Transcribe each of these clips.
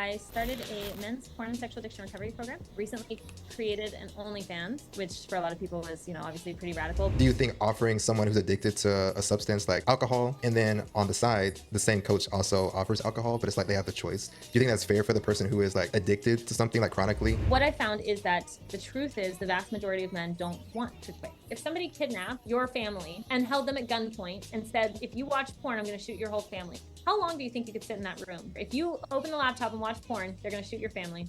I started a men's porn and sexual addiction recovery program. Recently created an OnlyFans, which for a lot of people is, obviously pretty radical. Do you think offering someone who's addicted to a substance like alcohol, and then on the side, the same coach also offers alcohol, but it's like they have the choice? Do you think that's fair for the person who is like addicted to something like chronically? What I found is that the truth is the vast majority of men don't want to quit. If somebody kidnapped your family and held them at gunpoint and said, if you watch porn, I'm going to shoot your whole family, how long do you think you could sit in that room? If you open the laptop and watch porn, they're going to shoot your family.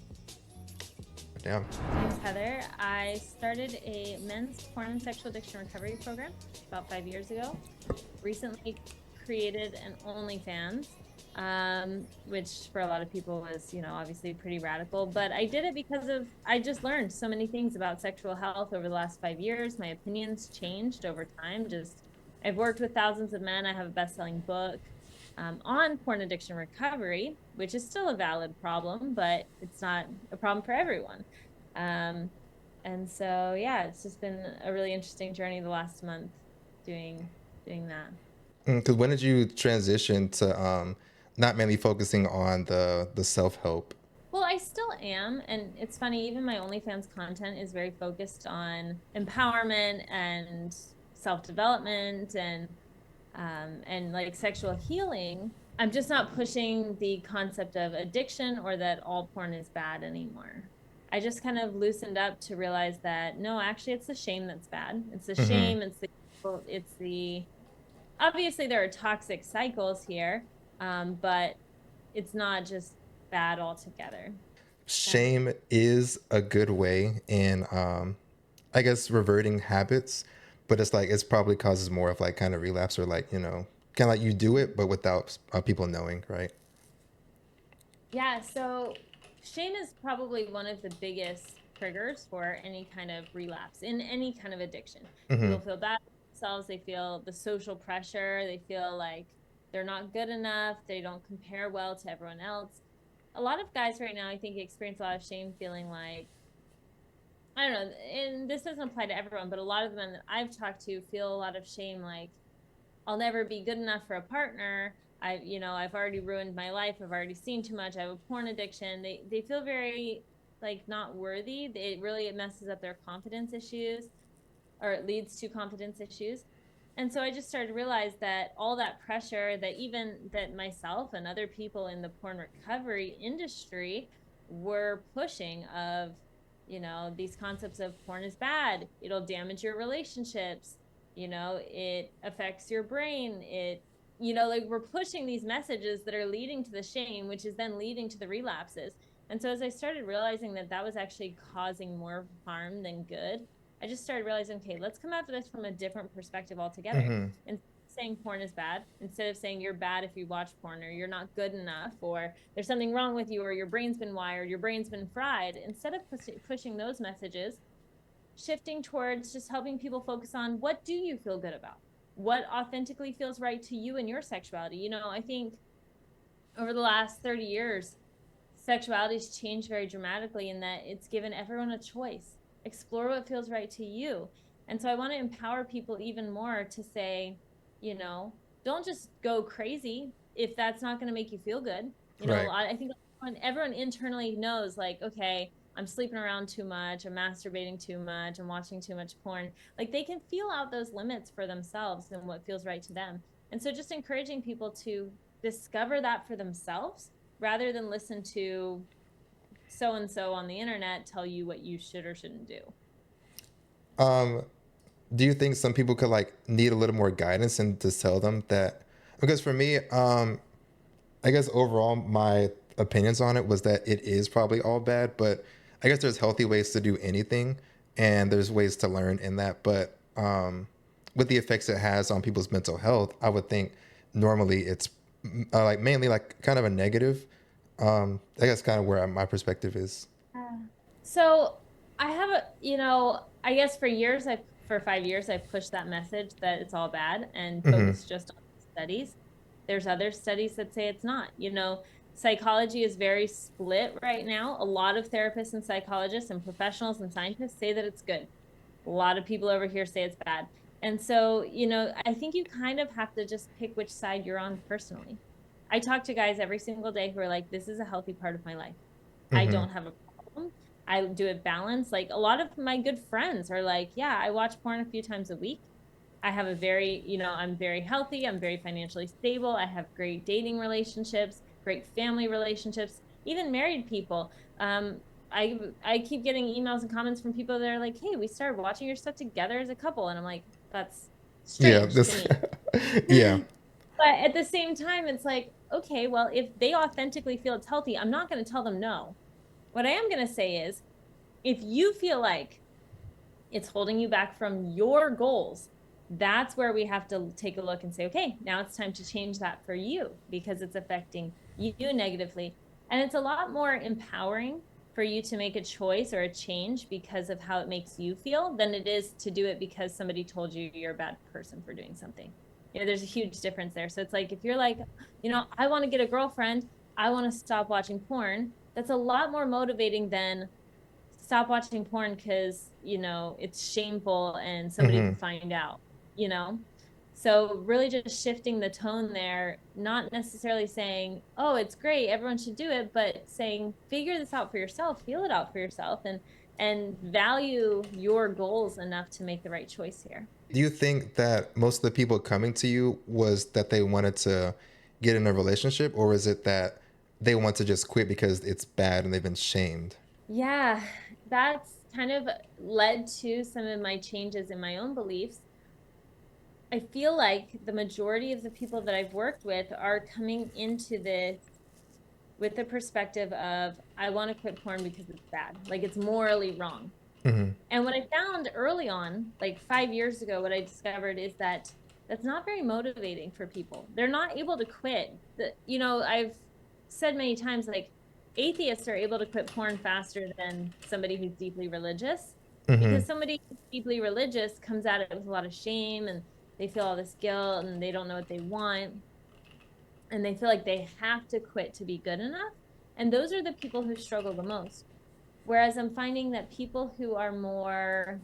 Damn. My name's Heather. I started a men's porn and sexual addiction recovery program about 5 years ago. Recently created an OnlyFans, which for a lot of people was, obviously pretty radical. But I did it because I just learned so many things about sexual health over the last 5 years. My opinions changed over time. I've worked with thousands of men. I have a best-selling book on porn addiction recovery, which is still a valid problem, but it's not a problem for everyone. And so, yeah, it's just been a really interesting journey the last month doing that. Because when did you transition to not mainly focusing on the self-help? Well, I still am. And it's funny, even my OnlyFans content is very focused on empowerment and self-development and like sexual healing. I'm just not pushing the concept of addiction or that all porn is bad anymore. I just kind of loosened up to realize that no, actually it's the shame that's bad. It's the shame, it's the obviously there are toxic cycles here, but it's not just bad altogether. Shame is a good way in I guess reverting habits, but it's like it's probably causes more of like kind of relapse, or like, kind of like you do it but without people knowing, right? Yeah, so shame is probably one of the biggest triggers for any kind of relapse in any kind of addiction. People feel bad about themselves, they feel the social pressure, they feel like they're not good enough, they don't compare well to everyone else. A lot of guys right now, I think, experience a lot of shame, feeling like, I don't know, and this doesn't apply to everyone, but a lot of the men that I've talked to feel a lot of shame, like, I'll never be good enough for a partner. I've already ruined my life. I've already seen too much. I have a porn addiction. They feel very like not worthy. It messes up their confidence issues, or it leads to confidence issues. And so I just started to realize that all that pressure that even that myself and other people in the porn recovery industry were pushing of, these concepts of porn is bad. It'll damage your relationships. It affects your brain. Like we're pushing these messages that are leading to the shame, which is then leading to the relapses. And so as I started realizing that that was actually causing more harm than good, I just started realizing, okay, let's come at this from a different perspective altogether. And saying porn is bad, instead of saying you're bad if you watch porn, or you're not good enough, or there's something wrong with you, or your brain's been wired, your brain's been fried, instead of pushing those messages, shifting towards just helping people focus on what do you feel good about? What authentically feels right to you and your sexuality? I think over the last 30 years, sexuality's changed very dramatically in that it's given everyone a choice. Explore what feels right to you. And so I want to empower people even more to say, don't just go crazy if that's not going to make you feel good. Right. I think everyone internally knows, like, okay, I'm sleeping around too much, I'm masturbating too much, I'm watching too much porn. Like they can feel out those limits for themselves and what feels right to them. And so just encouraging people to discover that for themselves rather than listen to so and so on the internet tell you what you should or shouldn't do. Do you think some people could like need a little more guidance and to tell them that? Because for me, I guess overall my opinions on it was that it is probably all bad, but I guess there's healthy ways to do anything, and there's ways to learn in that. But with the effects it has on people's mental health, I would think normally it's like mainly like kind of a negative. I guess kind of where my perspective is. So I have I guess for 5 years, I've pushed that message that it's all bad and focused just on studies. There's other studies that say it's not. Psychology is very split right now. A lot of therapists and psychologists and professionals and scientists say that it's good. A lot of people over here say it's bad. And so, I think you kind of have to just pick which side you're on personally. I talk to guys every single day who are like, this is a healthy part of my life. I Mm-hmm. don't have a problem. I do it balanced. Like a lot of my good friends are like, yeah, I watch porn a few times a week. I have a very, I'm very healthy. I'm very financially stable. I have great dating relationships, great family relationships, even married people. I keep getting emails and comments from people that are like, "Hey, we started watching your stuff together as a couple," and I'm like, "That's Yeah, strange to this me." yeah. But at the same time, it's like, okay, well, if they authentically feel it's healthy, I'm not going to tell them no. What I am going to say is, if you feel like it's holding you back from your goals, that's where we have to take a look and say, okay, now it's time to change that for you because it's affecting you negatively. And it's a lot more empowering for you to make a choice or a change because of how it makes you feel than it is to do it because somebody told you you're a bad person for doing something. There's a huge difference there. So it's like, if you're like, I want to get a girlfriend, I want to stop watching porn, that's a lot more motivating than stop watching porn because it's shameful and somebody Mm-hmm. could find out you know so really just shifting the tone there, not necessarily saying, oh, it's great, everyone should do it, but saying, figure this out for yourself, feel it out for yourself, and value your goals enough to make the right choice here. Do you think that most of the people coming to you was that they wanted to get in a relationship, or is it that they want to just quit because it's bad and they've been shamed? Yeah, that's kind of led to some of my changes in my own beliefs. I feel like the majority of the people that I've worked with are coming into this with the perspective of, I want to quit porn because it's bad, like it's morally wrong. Mm-hmm. And what I found early on, like 5 years ago, what I discovered is that that's not very motivating for people. They're not able to quit. I've said many times, like, atheists are able to quit porn faster than somebody who's deeply religious, Mm-hmm. because somebody who's deeply religious comes at it with a lot of shame, and they feel all this guilt and they don't know what they want, and they feel like they have to quit to be good enough. And those are the people who struggle the most. Whereas I'm finding that people who are more,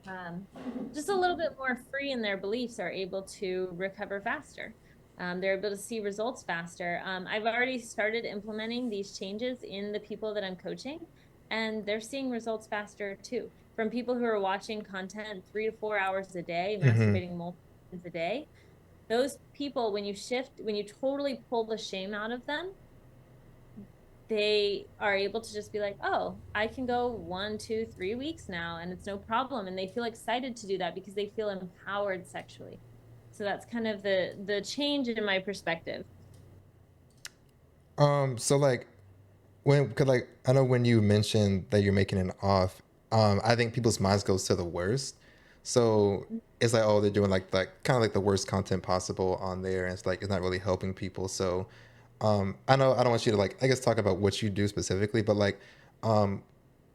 um, just a little bit more free in their beliefs are able to recover faster. They're able to see results faster. I've already started implementing these changes in the people that I'm coaching, and they're seeing results faster too. From people who are watching content 3 to 4 hours a day, Mm-hmm. masturbating multiple times a day, those people, when you totally pull the shame out of them, they are able to just be like, oh, I can go 1, 2, 3 weeks now and it's no problem. And they feel excited to do that because they feel empowered sexually. So that's kind of the change in my perspective. So like cause like I know when you mentioned that you're making an off, I think people's minds goes to the worst. So it's like, oh, they're doing like kind of like the worst content possible on there, and it's like it's not really helping people. So I know I don't want you to like I guess talk about what you do specifically, but like um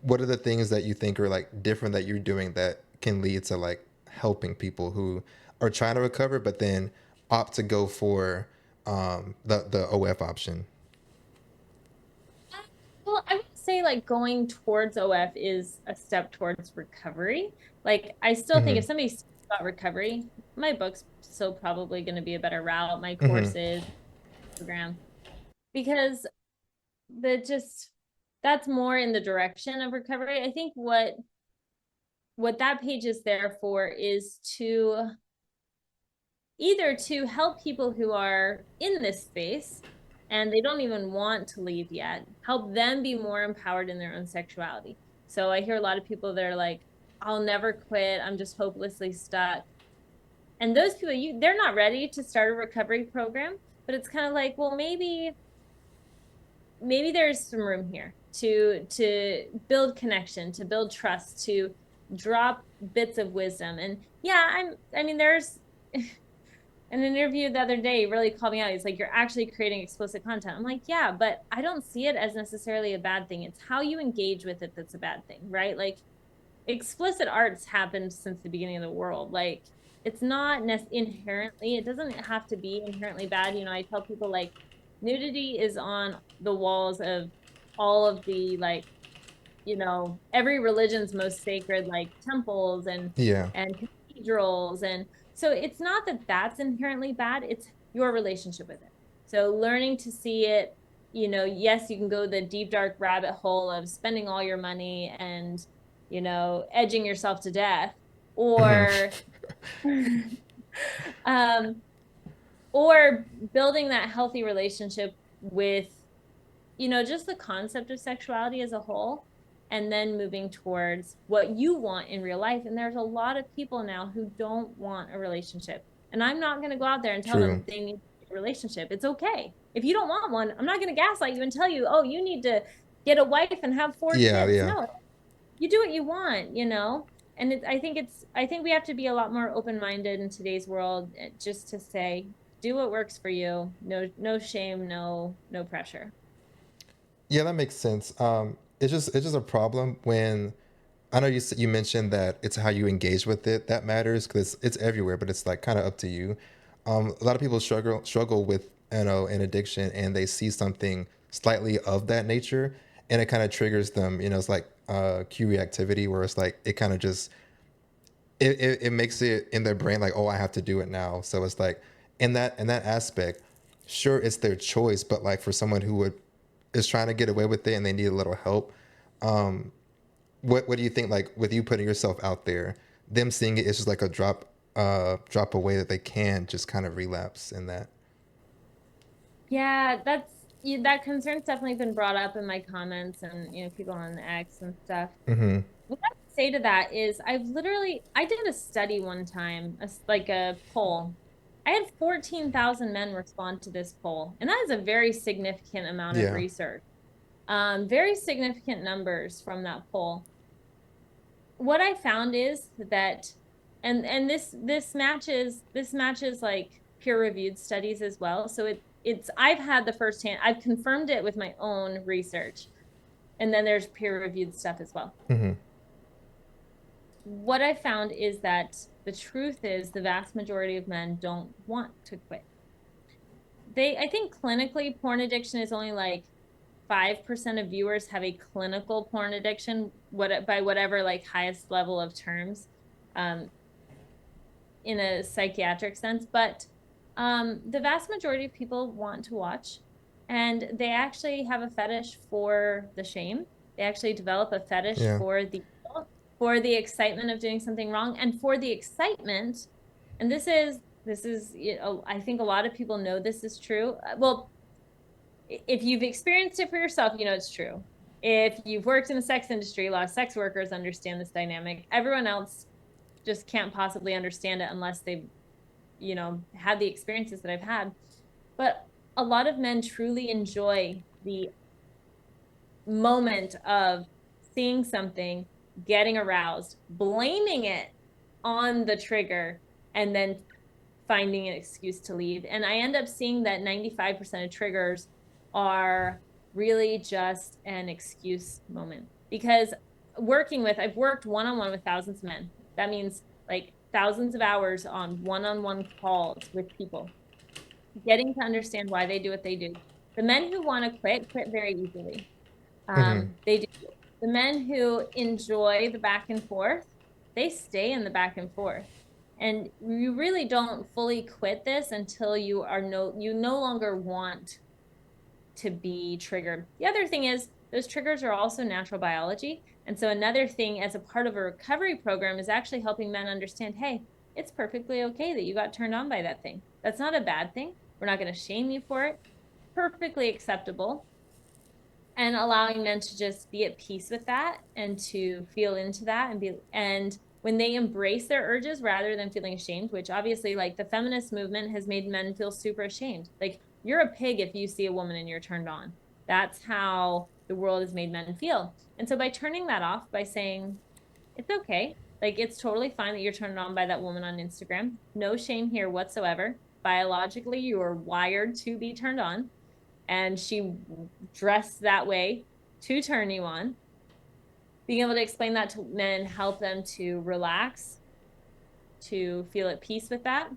what are the things that you think are like different that you're doing that can lead to like helping people who are trying to recover but then opt to go for the OF option? Well, I would say like going towards OF is a step towards recovery. Like I still think Mm-hmm. if somebody's about recovery, my book's still probably going to be a better route. My Mm-hmm. courses, program, because the just that's more in the direction of recovery. I think what that page is there for is to either to help people who are in this space and they don't even want to leave yet, help them be more empowered in their own sexuality. So I hear a lot of people that are like, I'll never quit, I'm just hopelessly stuck. And those people, they're not ready to start a recovery program, but it's kind of like, well, maybe there's some room here to build connection, to build trust, to drop bits of wisdom. And yeah, I mean, there's an interview the other day really called me out. He's like, you're actually creating explicit content. I'm like, yeah, but I don't see it as necessarily a bad thing. It's how you engage with it that's a bad thing, right? Like, explicit arts happened since the beginning of the world. Like, it's not inherently, it doesn't have to be inherently bad. I tell people, like, nudity is on the walls of all of the, like, every religion's most sacred, like, temples Yeah. and cathedrals. And so it's not that that's inherently bad, it's your relationship with it. So learning to see it, yes, you can go the deep, dark rabbit hole of spending all your money and, edging yourself to death, or, um, or building that healthy relationship with, just the concept of sexuality as a whole, and then moving towards what you want in real life. And there's a lot of people now who don't want a relationship. And I'm not going to go out there and tell them True. they need a relationship. It's okay. If you don't want one, I'm not going to gaslight you and tell you, oh, you need to get a wife and have 4 kids. Yeah. No, you do what you want. And I think we have to be a lot more open-minded in today's world, just to say, do what works for you. No shame, no pressure. Yeah, that makes sense. It's just a problem when I know you mentioned that it's how you engage with it that matters because it's everywhere, but it's like kind of up to you. A lot of people struggle with an addiction, and they see something slightly of that nature, and it kind of triggers them. It's like cue reactivity, where it's like it kind of just it makes it in their brain like, oh, I have to do it now. So it's like in that aspect, sure, it's their choice, but like for someone who would is trying to get away with it and they need a little help, what do you think, like with you putting yourself out there, them seeing it is just like a drop away that they can just kind of relapse in that? Yeah, that concern's definitely been brought up in my comments, and people on X and stuff. Mm-hmm. What I would say to that is I did a study one time, like a poll. I had 14,000 men respond to this poll, and that is a very significant amount of Yeah. research. Very significant numbers from that poll. What I found is that, and this matches like peer-reviewed studies as well. So it's I've had the firsthand, I've confirmed it with my own research, and then there's peer-reviewed stuff as well. Mm-hmm. What I found is that the truth is the vast majority of men don't want to quit. I think clinically porn addiction is only like 5% of viewers have a clinical porn addiction, by whatever like highest level of terms, um, in a psychiatric sense. But the vast majority of people want to watch, and they actually have a fetish for the shame. They actually develop a fetish Yeah. for the excitement of doing something wrong, and for the excitement. And this is I think a lot of people know this is true. Well, if you've experienced it for yourself, it's true. If you've worked in the sex industry, a lot of sex workers understand this dynamic. Everyone else just can't possibly understand it unless they've, had the experiences that I've had. But a lot of men truly enjoy the moment of seeing something, getting aroused, blaming it on the trigger, and then finding an excuse to leave. And I end up seeing that 95% of triggers are really just an excuse moment. Because I've worked one-on-one with thousands of men. That means like thousands of hours on one-on-one calls with people, getting to understand why they do what they do. The men who want to quit very easily. Mm-hmm. They do. The men who enjoy the back and forth, they stay in the back and forth. And you really don't fully quit this until you no longer want to be triggered. The other thing is those triggers are also natural biology. And so another thing as a part of a recovery program is actually helping men understand, hey, it's perfectly okay that you got turned on by that thing. That's not a bad thing. We're not going to shame you for it. Perfectly acceptable. And allowing men to just be at peace with that and to feel into that and when they embrace their urges rather than feeling ashamed, which obviously like the feminist movement has made men feel super ashamed. Like, you're a pig if you see a woman and you're turned on. That's how the world has made men feel. And so by turning that off, by saying it's okay, like it's totally fine that you're turned on by that woman on Instagram, no shame here whatsoever. Biologically, you are wired to be turned on, and she dressed that way to turn you on. Being able to explain that to men, help them to relax, to feel at peace with that,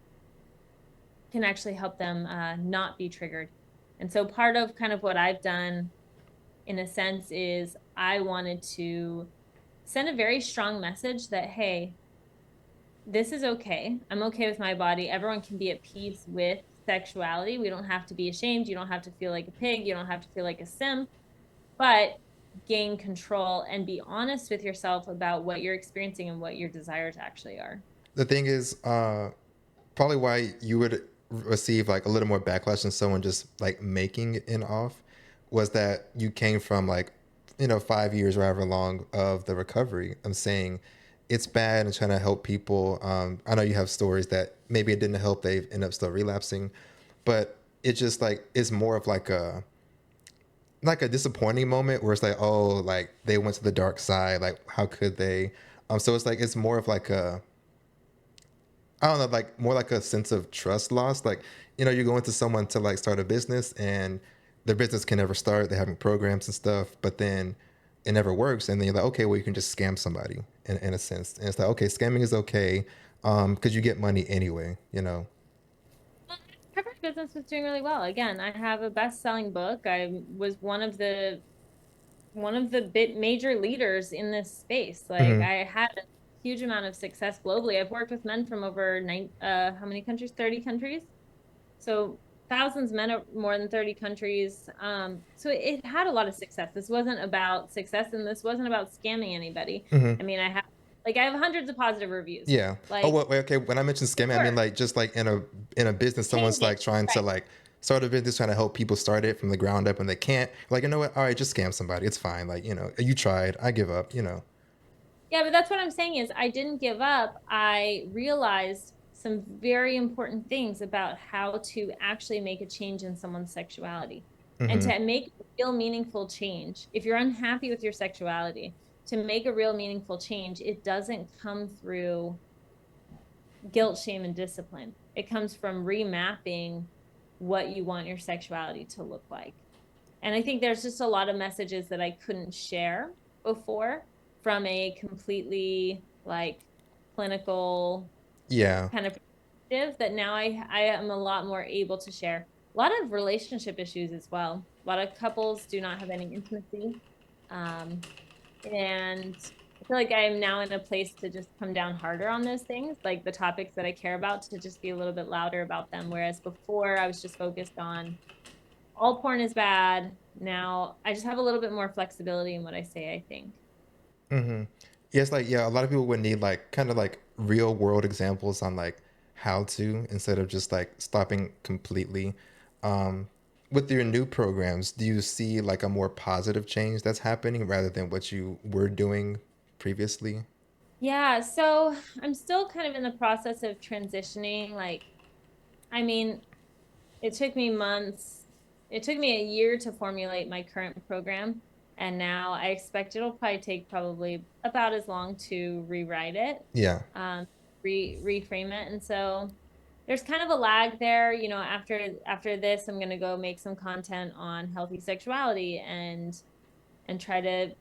can actually help them not be triggered. And so part of kind of what I've done in a sense is I wanted to send a very strong message that, hey, this is okay. I'm okay with my body. Everyone can be at peace with sexuality. We don't have to be ashamed. You don't have to feel like a pig. You don't have to feel like a simp, but gain control and be honest with yourself about what you're experiencing and what your desires actually are. The thing is, probably why you would receive like a little more backlash than someone just like making it off was that you came from like 5 years or however long of the recovery. I'm saying it's bad and trying to help people. I know you have stories that maybe it didn't help, they end up still relapsing, but it's just like it's more of like a disappointing moment where it's like, oh, like they went to the dark side, like how could they. So it's like it's more of like a, I don't know, like more like a sense of trust loss. Like, you go into someone to like start a business and their business can never start. They're having programs and stuff, but then it never works. And then you're like, okay, well, you can just scam somebody in a sense. And it's like, okay, scamming is okay, because you get money anyway. Coverage business was doing really well. Again, I have a best-selling book. I was one of the bit major leaders in this space. Like Hmm. I had a huge amount of success globally. I've worked with men from over how many countries? 30 countries. So thousands of men of more than 30 countries. So it had a lot of success. This wasn't about success and this wasn't about scamming anybody. Hmm. I mean, I have hundreds of positive reviews. Yeah. Oh, Like well, wait, okay. When I mentioned it scamming, I mean worked. like just like in a business, someone's Changing. like trying to Right. like start a business, trying to help people start it from the ground up, and they can't. Like, you know what? All right, just scam somebody. It's fine. Like, you tried. I give up. Yeah, but that's what I'm saying is I didn't give up. I realized some very important things about how to actually make a change in someone's sexuality and Hmm. to make a real meaningful change. If you're unhappy with your sexuality, to make a real meaningful change, it doesn't come through guilt, shame, and discipline. It comes from remapping what you want your sexuality to look like. And I think there's just a lot of messages that I couldn't share before from a completely like clinical Yeah. kind of perspective that now I am a lot more able to share. A lot of relationship issues as well. A lot of couples do not have any intimacy. Um, and I feel like I am now in a place to just come down harder on those things, like the topics that I care about, to just be a little bit louder about them. Whereas before I was just focused on all porn is bad. Now I just have a little bit more flexibility in what I say, I think. Hmm. Yes, like yeah, a lot of people would need like kind of like real world examples on like how to instead of just like stopping completely. Um, with your new programs, do you see like a more positive change that's happening rather than what you were doing previously? Yeah, so I'm still kind of in the process of transitioning. Like, I mean, it took me months. It took me a year to formulate my current program. And now I expect it'll probably take probably about as long to rewrite it, Yeah. um, reframe it. And so there's kind of a lag there. After this, I'm gonna go make some content on healthy sexuality and try to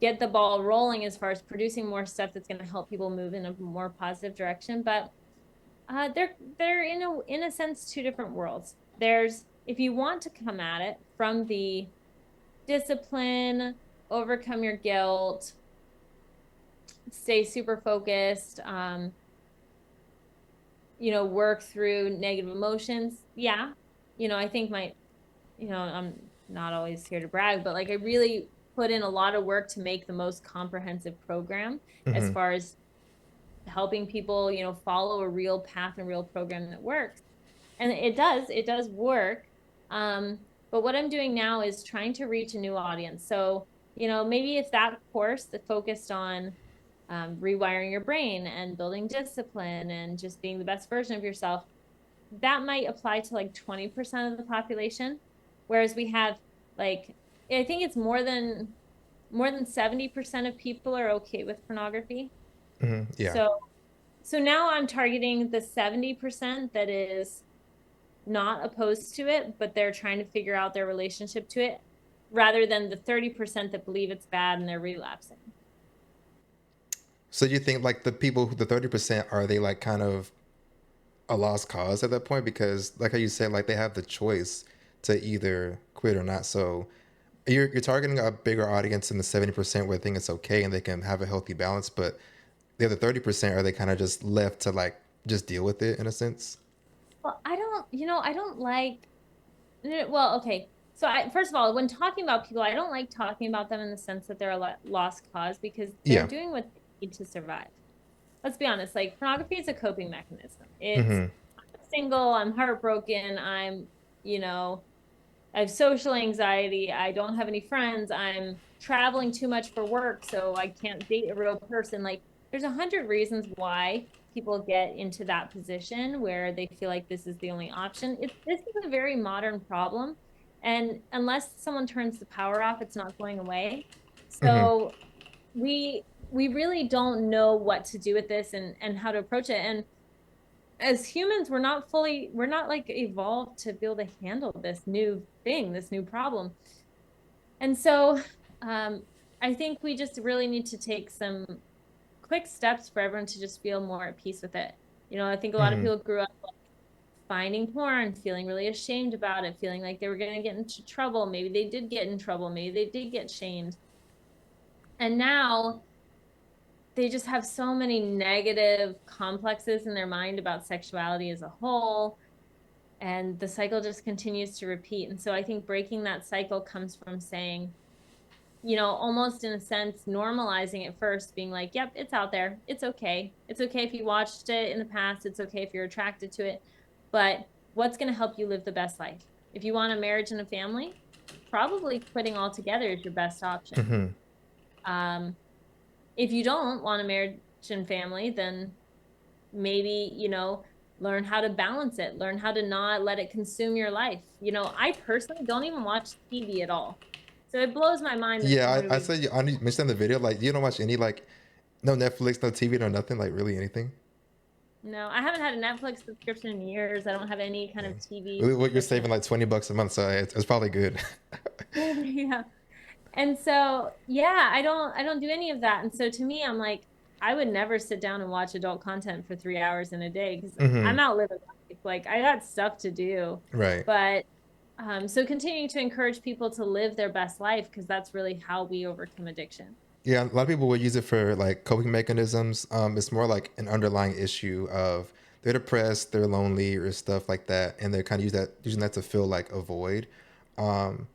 get the ball rolling as far as producing more stuff that's going to help people move in a more positive direction. But they're in a sense two different worlds. There's if you want to come at it from the discipline, overcome your guilt, stay super focused, work through negative emotions. Yeah, I think I'm not always here to brag, but like I really put in a lot of work to make the most comprehensive program as Hmm. far as helping people, follow a real path and real program that works. And it does work. Um, but what I'm doing now is trying to reach a new audience. So, maybe if that course that focused on rewiring your brain and building discipline and just being the best version of yourself, that might apply to like 20% of the population. Whereas we have like, I think it's more than 70% of people are okay with pornography. Hmm. Yeah. So now I'm targeting the 70% that is not opposed to it, but they're trying to figure out their relationship to it rather than the 30% that believe it's bad and they're relapsing. So you think like the 30%, are they like kind of a lost cause at that point? Because like how you said, like they have the choice to either quit or not. So you're targeting a bigger audience in the 70% where they think it's okay and they can have a healthy balance, but the other 30%, are they kind of just left to like just deal with it in a sense? Well, I don't like, well, okay. So first of all, when talking about people, I don't like talking about them in the sense that they're a lost cause because they're Yeah. doing what they need to survive. Let's be honest, like pornography is a coping mechanism. It's Hmm. I'm single, I'm heartbroken, you know, I have social anxiety, I don't have any friends, I'm traveling too much for work, so I can't date a real person. Like there's 100 reasons why people get into that position where they feel like this is the only option. This is a very modern problem. And unless someone turns the power off, it's not going away. Hmm. So we really don't know what to do with this and how to approach it. And as humans, we're not like evolved to be able to handle this new thing, this new problem. And so um, I think we just really need to take some quick steps for everyone to just feel more at peace with it. I think a lot of Hmm. people grew up like, finding porn, feeling really ashamed about it, feeling like they were going to get into trouble. Maybe they did get in trouble. Maybe they did get shamed. And now they just have so many negative complexes in their mind about sexuality as a whole. And the cycle just continues to repeat. And so I think breaking that cycle comes from saying, almost in a sense, normalizing it first, being like, yep, it's out there. It's okay. It's okay if you watched it in the past. It's okay if you're attracted to it. But what's going to help you live the best life? If you want a marriage and a family, probably quitting altogether is your best option. Hmm. Um, if you don't want a marriage and family, then maybe, learn how to balance it, learn how to not let it consume your life. I personally don't even watch TV at all. So it blows my mind that Yeah, someone would I be, said I mentioned in the video, like you don't watch any like no Netflix, no TV, no nothing, like really anything. no, I haven't had a Netflix subscription in years. I don't have any kind of Yeah. TV What you're subscription. saving like $20 a month, so it's probably good. Yeah. And so, yeah, I don't do any of that. And so to me, I'm like, I would never sit down and watch adult content for 3 hours in a day because Hmm. I'm out living life. Like I got stuff to do. Right. But so continuing to encourage people to live their best life because that's really how we overcome addiction. Yeah, a lot of people will use it for like coping mechanisms. It's more like an underlying issue of they're depressed, they're lonely, or stuff like that, and they're kind of using that to fill like a void. Um,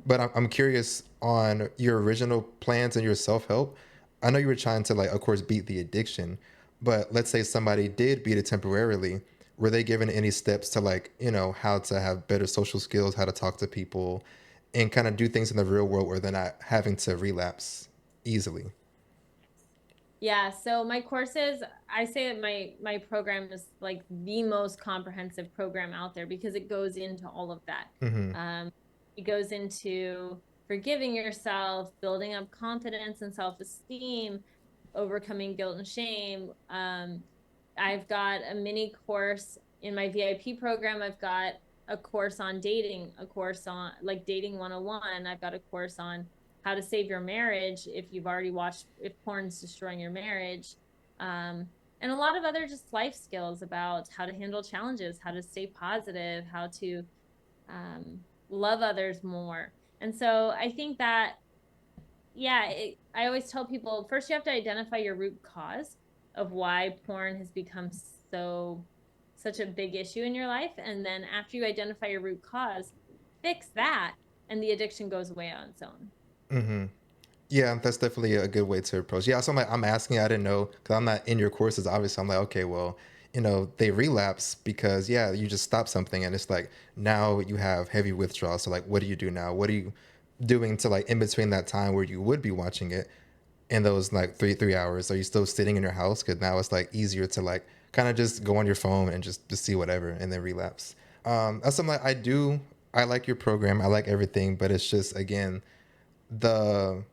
but I'm curious on your original plans and your self help. I know you were trying to like, of course, beat the addiction, but let's say somebody did beat it temporarily. Were they given any steps to like, how to have better social skills, how to talk to people, and kind of do things in the real world where they're not having to relapse easily? Yeah, so my courses, I say that my program is like the most comprehensive program out there because it goes into all of that. Hmm. Um, it goes into forgiving yourself, building up confidence and self-esteem, overcoming guilt and shame. I've got a mini course in my VIP program. I've got a course on dating, a course on like dating 101. I've got a course on how to save your marriage if you've already watched if porn's destroying your marriage. And a lot of other just life skills about how to handle challenges, how to stay positive, how to love others more. And so I think that, yeah, I always tell people first you have to identify your root cause of why porn has become such a big issue in your life. And then after you identify your root cause, fix that, and the addiction goes away on its own. Hmm. Yeah, that's definitely a good way to approach. Yeah, so I'm asking, I didn't know because I'm not in your courses. Obviously, I'm like, okay, well, they relapse because yeah, you just stop something and it's like now you have heavy withdrawal. So like, what do you do now? What are you doing to like in between that time where you would be watching it in those like three hours? Are you still sitting in your house? Because now it's like easier to like kind of just go on your phone and just see whatever and then relapse. That's something like I do. I like your program. I like everything, but it's just again the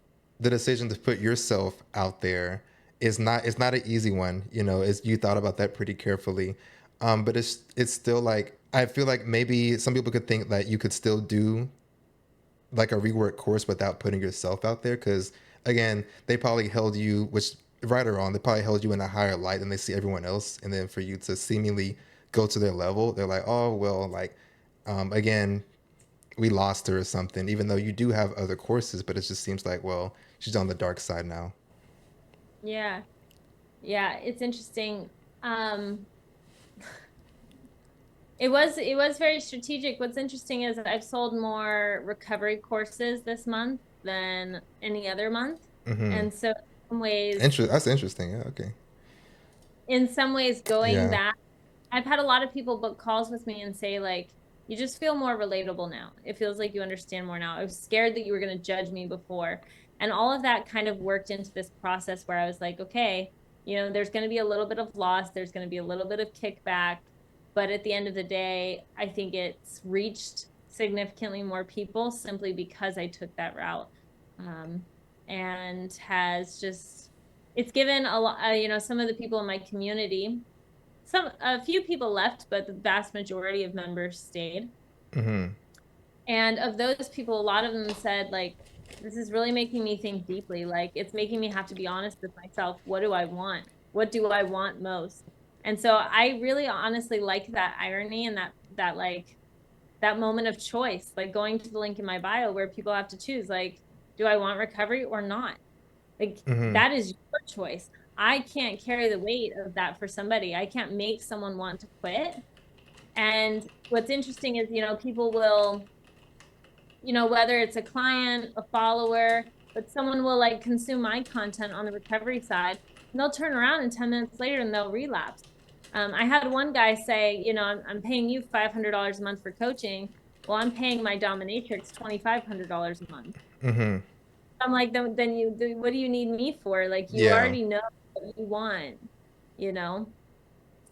the decision to put yourself out there is not it's not an easy one. Is you thought about that pretty carefully. But it's still like I feel like maybe some people could think that you could still do like a rework course without putting yourself out there because again they probably held you, which right or wrong, they probably held you in a higher light than they see everyone else, and then for you to seemingly go to their level, they're like, oh well, like again, we lost her or something, even though you do have other courses, but it just seems like, well, she's on the dark side now. Yeah, yeah, it's interesting. Um, It was very strategic. What's interesting is I've sold more recovery courses this month than any other month. And so in some ways, That's interesting. Yeah. Okay. going Yeah. back, I've had a lot of people book calls with me and say, like, you just feel more relatable now. It feels like you understand more now. I was scared that you were going to judge me before. And all of that kind of worked into this process where I was like, okay, there's going to be a little bit of loss, there's going to be a little bit of kickback. But at the end of the day, I think it's reached significantly more people simply because I took that route. Um, and has just, it's given a lot, some of the people in my community, a few people left, but the vast majority of members stayed. And of those people, a lot of them said, like, this is really making me think deeply. Like, it's making me have to be honest with myself. What do I want? What do I want most? And so I really honestly like that irony and that like that moment of choice, like going to the link in my bio where people have to choose, like, do I want recovery or not? Like, that is your choice. I can't carry the weight of that for somebody. I can't make someone want to quit. And what's interesting is, people will, whether it's a client, a follower, but someone will like consume my content on the recovery side, and they'll turn around and 10 minutes later and they'll relapse. I had one guy say, I'm paying you $500 a month for coaching. Well, I'm paying my dominatrix $2,500 a month. I'm like, then what do you need me for? Like, you Yeah. already know what you want, you know?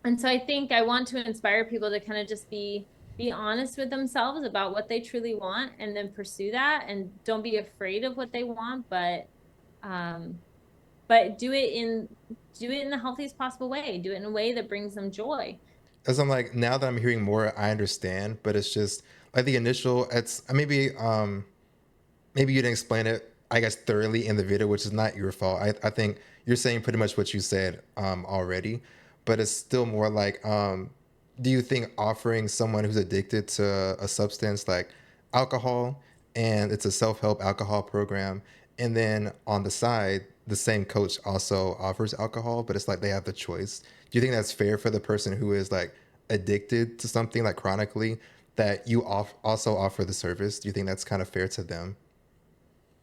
And so I think I want to inspire people to kind of just be honest with themselves about what they truly want and then pursue that, and don't be afraid of what they want, um do it in the healthiest possible way. Do it in a way that brings them joy. As I'm like, now that I'm hearing more, I understand, but it's just like the initial. It's maybe you didn't explain it, I guess, thoroughly in the video, which is not your fault. I think you're saying pretty much what you said already, but it's still more like, do you think offering someone who's addicted to a substance like alcohol, and it's a self-help alcohol program, and then on the side, the same coach also offers alcohol, but it's like they have the choice. Do you think that's fair for the person who is like addicted to something like chronically, that you also offer the service? Do you think that's kind of fair to them?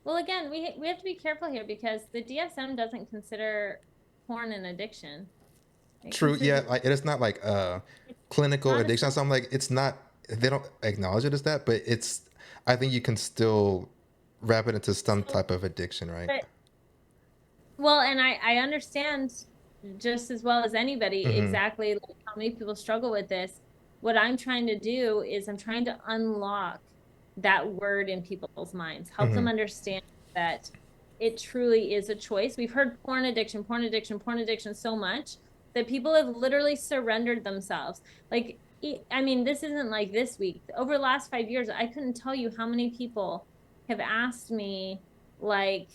Well, again, we have to be careful here because the DSM doesn't consider porn an addiction. It True. Yeah. considers Like it is not like a it's clinical not a addiction. substance. So I'm like, it's not. They don't acknowledge it as that, but it's. I think you can still wrap it into some So, type of addiction, right? but well, and I understand just as well as anybody exactly like how many people struggle with this. What I'm trying to do is I'm trying to unlock that word in people's minds, help them understand that it truly is a choice. We've heard porn addiction, porn addiction, porn addiction so much that people have literally surrendered themselves. Like, I mean, this isn't like this week. Over the last 5 years, I couldn't tell you how many people have asked me, like,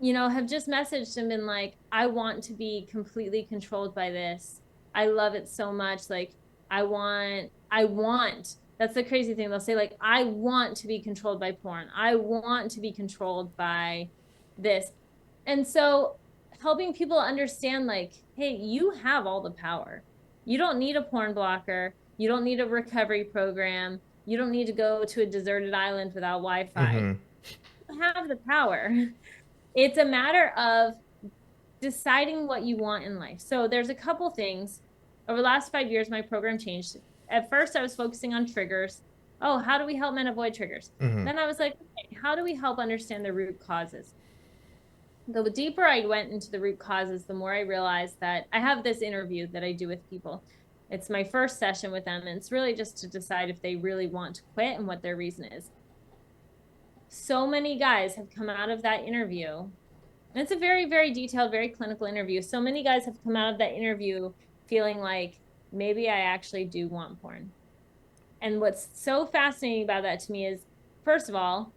have just messaged and been like, I want to be completely controlled by this. I love it so much. Like, that's the crazy thing. They'll say, like, I want to be controlled by porn. I want to be controlled by this. And so helping people understand, like, hey, you have all the power. You don't need a porn blocker. You don't need a recovery program. You don't need to go to a deserted island without Wi-Fi. You have the power. It's a matter of deciding what you want in life. So there's a couple things. Over the last 5 years, my program changed. At first, I was focusing on triggers. Oh, how do we help men avoid triggers? Then I was like, okay, how do we help understand the root causes? The deeper I went into the root causes, the more I realized that I have this interview that I do with people. It's my first session with them, and it's really just to decide if they really want to quit and what their reason is. So many guys have come out of that interview. It's a very, very detailed, very clinical interview. So many guys have come out of that interview feeling like maybe I actually do want porn. And what's so fascinating about that to me is, first of all,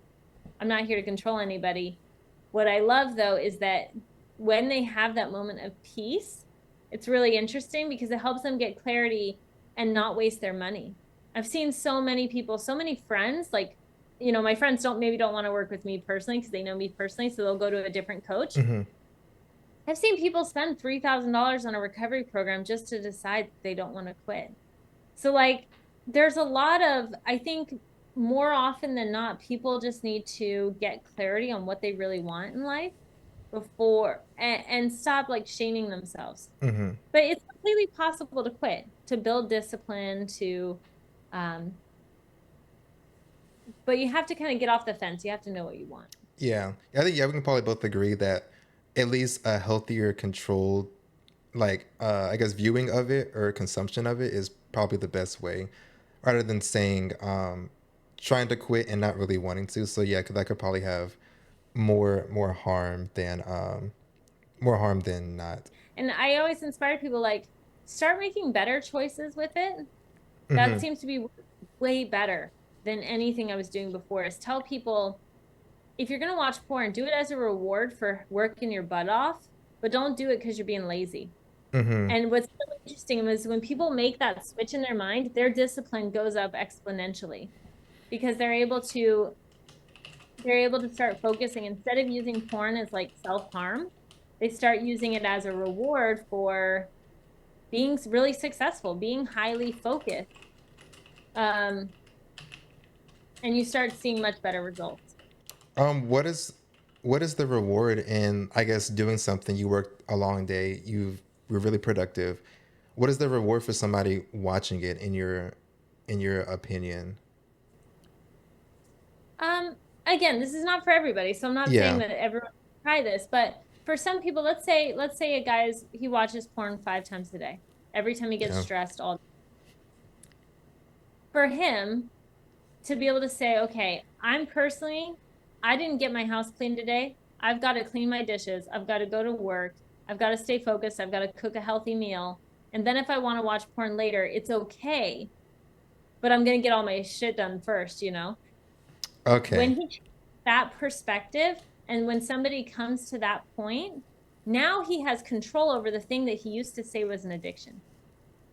I'm not here to control anybody. What I love though is that when they have that moment of peace, it's really interesting because it helps them get clarity and not waste their money. I've seen so many people, so many friends, like, my friends don't want to work with me personally because they know me personally, so they'll go to a different coach. I've seen people spend $3,000 on a recovery program just to decide they don't want to quit. So like there's a lot of, I think more often than not, people just need to get clarity on what they really want in life before and stop like shaming themselves. Mm-hmm. But it's completely possible to quit, to build discipline, to um, but you have to kind of get off the fence. You have to know what you want. Yeah. I think we can probably both agree that at least a healthier, controlled, like I guess viewing of it or consumption of it is probably the best way, rather than saying trying to quit and not really wanting to. So yeah, that could probably have more more harm than not. And I always inspire people like start making better choices with it. That Mm-hmm. seems to be way better than anything I was doing before. Is tell people if you're gonna watch porn, do it as a reward for working your butt off, but don't do it because you're being lazy. Mm-hmm. And what's so interesting is when people make that switch in their mind, their discipline goes up exponentially because they're able to start focusing instead of using porn as like self-harm, they start using it as a reward for being really successful, being highly focused. Um, and you start seeing much better results. What is the reward in, I guess, doing something? You worked a long day, you're really productive. What is the reward for somebody watching it in your opinion? Um, Again, this is not for everybody, so I'm not saying Yeah. that everyone should try this, but for some people, let's say a guy's he watches porn 5 times a day. Every time he gets Yeah. stressed, all for him to be able to say, okay, I didn't get my house clean today. I've got to clean my dishes. I've got to go to work. I've got to stay focused. I've got to cook a healthy meal. And then if I want to watch porn later, it's okay, but I'm going to get all my shit done first, you know? When Okay. he takes that perspective and when somebody comes to that point, now he has control over the thing that he used to say was an addiction.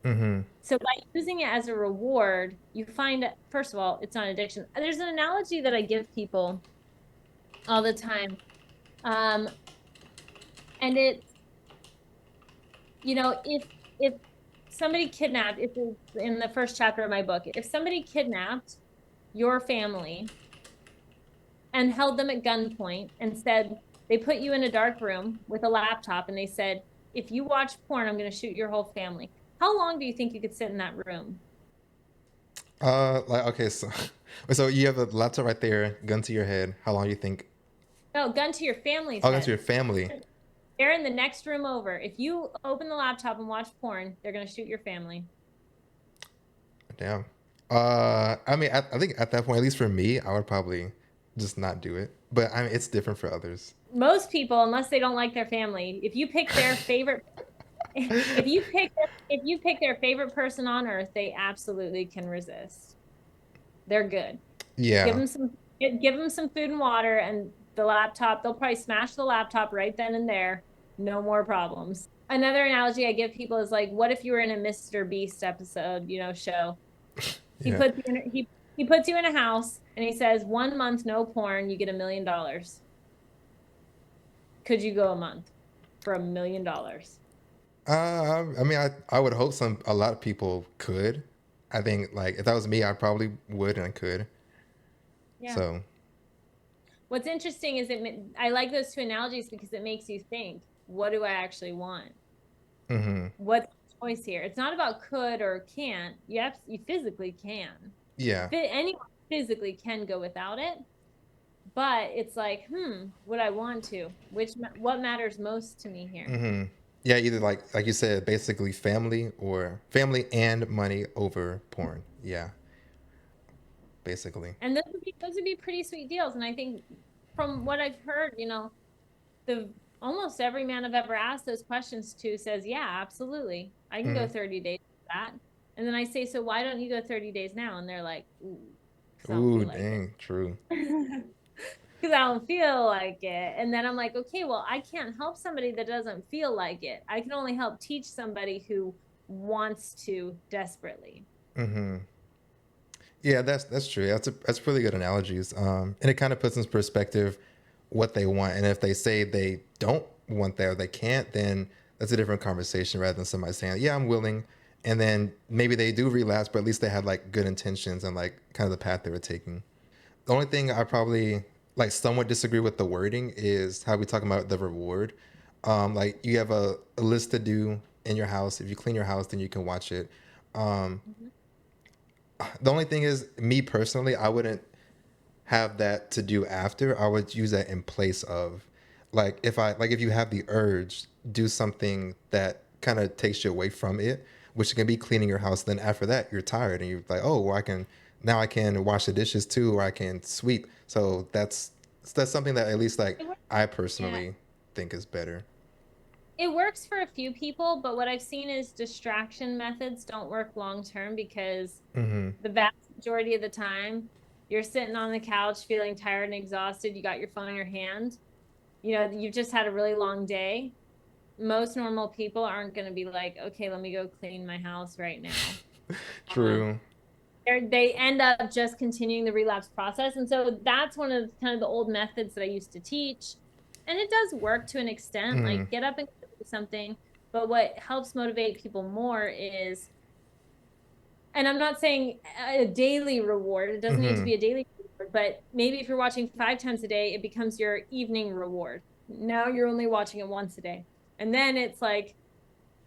Mm-hmm. So by using it as a reward, you find, first of all, it's not addiction. There's an analogy that I give people all the time. Um, and it's, if somebody kidnapped, if it's in the first chapter of my book, if somebody kidnapped your family and held them at gunpoint and said, they put you in a dark room with a laptop and they said, if you watch porn, I'm going to shoot your whole family. How long do you think you could sit in that room? Like okay, so so you have a laptop right there, gun to your head. How long do you think? No, gun to your family's Oh, gun to head. your family. They're in the next room over. If you open the laptop and watch porn, they're going to shoot your family. Damn. I mean, I think at that point, at least for me, I would probably just not do it. But I mean, it's different for others. Most people, unless they don't like their family, if you pick their favorite if you pick their favorite person on earth, they absolutely can resist. They're good. Give Yeah. them some give them some food and water and the laptop, they'll probably smash the laptop right then and there. No more problems. Another analogy I give people is like, what if you were in a Mr. Beast episode, show? He Yeah. puts you in he puts you in a house and he says 1 month no porn, you get $1 million. Could you go a month for $1 million? I mean, I would hope a lot of people could. I think like if that was me, I probably would and could. Yeah. So, What's interesting is I like those two analogies because it makes you think, what do I actually want? hmm, What's the choice here? It's not about could or can't. You physically can. yeah. Anyone physically can go without it, but it's like, would I want to? What matters most to me here? Hmm. Yeah, either like you said, basically family or family and money over porn. Yeah, basically. And those would be pretty sweet deals. And I think from what I've heard, the almost every man I've ever asked those questions to says, yeah, absolutely. I can Hmm. go 30 days with that. And then I say, so why don't you go 30 days now? And they're like, ooh, because I don't Ooh, feel like it. dang, true. Because I don't feel like it. And then I'm like, okay, well, I can't help somebody that doesn't feel like it. I can only help teach somebody who wants to desperately. Hmm. Yeah, that's true. That's really good analogies. And it kind of puts in perspective what they want. And if they say they don't want that or they can't, then that's a different conversation rather than somebody saying, "Yeah, I'm willing," and then maybe they do relapse, but at least they had like good intentions and like kind of the path they were taking. The only thing I probably like somewhat disagree with the wording is how we talk about the reward. Like you have a list to do in your house. If you clean your house, then you can watch it. Um, Mhm. the only thing is, me personally, I wouldn't have that to do after. I would use that in place of, like, if you have the urge, do something that kind of takes you away from it, which can be cleaning your house. Then after that, you're tired and you're like, oh, well, I can wash the dishes too, or I can sweep. So that's something that at least like It works. I Yeah. personally think is better. It works for a few people, but what I've seen is distraction methods don't work long term because Mm-hmm. the vast majority of the time you're sitting on the couch feeling tired and exhausted. You got your phone in your hand. You know, you've just had a really long day. Most normal people aren't going to be like, okay, let me go clean my house right now. Um, True. they end up just continuing the relapse process. And so that's one of kind of the old methods that I used to teach. And it does work to an extent, Mm-hmm. like get up and do something. But what helps motivate people more is, and I'm not saying a daily reward, it doesn't need to Mm-hmm. be a daily reward, but maybe if you're watching 5 times a day, it becomes your evening reward. Now you're only watching it once a day. And then it's like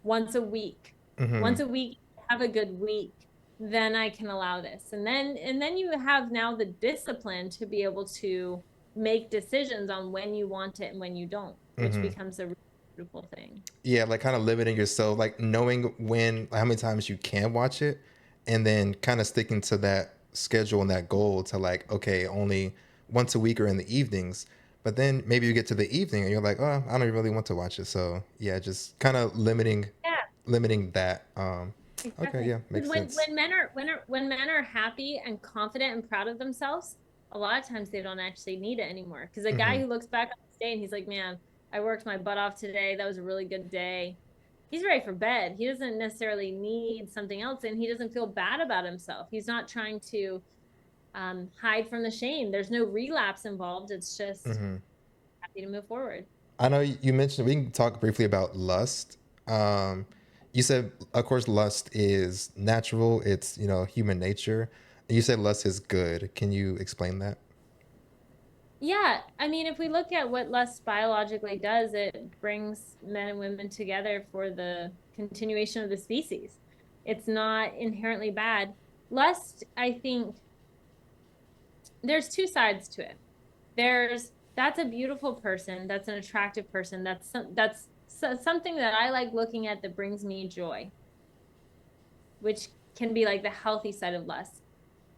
once a week. Mm-hmm. Once a week, have a good week, then I can allow this. And then you have now the discipline to be able to make decisions on when you want it and when you don't, which Mm-hmm. becomes a really beautiful thing. Yeah, like kind of limiting yourself, like knowing when, like how many times you can watch it, and then kind of sticking to that schedule and that goal to like, okay, only once a week or in the evenings. But then maybe you get to the evening and you're like, oh, I don't really want to watch it. So yeah, just kind of Yeah, limiting that. Okay, exactly. yeah, makes Because sense. when men are happy and confident and proud of themselves, a lot of times they don't actually need it anymore. Because a Mm-hmm. guy who looks back on his day and he's like, "Man, I worked my butt off today. That was a really good day." He's ready for bed. He doesn't necessarily need something else, and he doesn't feel bad about himself. He's not trying to hide from the shame. There's no relapse involved. It's just Mm-hmm. happy to move forward. I know you mentioned we can talk briefly about lust. Um, you said, of course, lust is natural. It's human nature. You said lust is good. Can you explain that? Yeah, I mean, if we look at what lust biologically does, it brings men and women together for the continuation of the species. It's not inherently bad. Lust, I think there's two sides to it. There's that's a beautiful person, that's an attractive person, something that I like looking at that brings me joy, which can be like the healthy side of lust.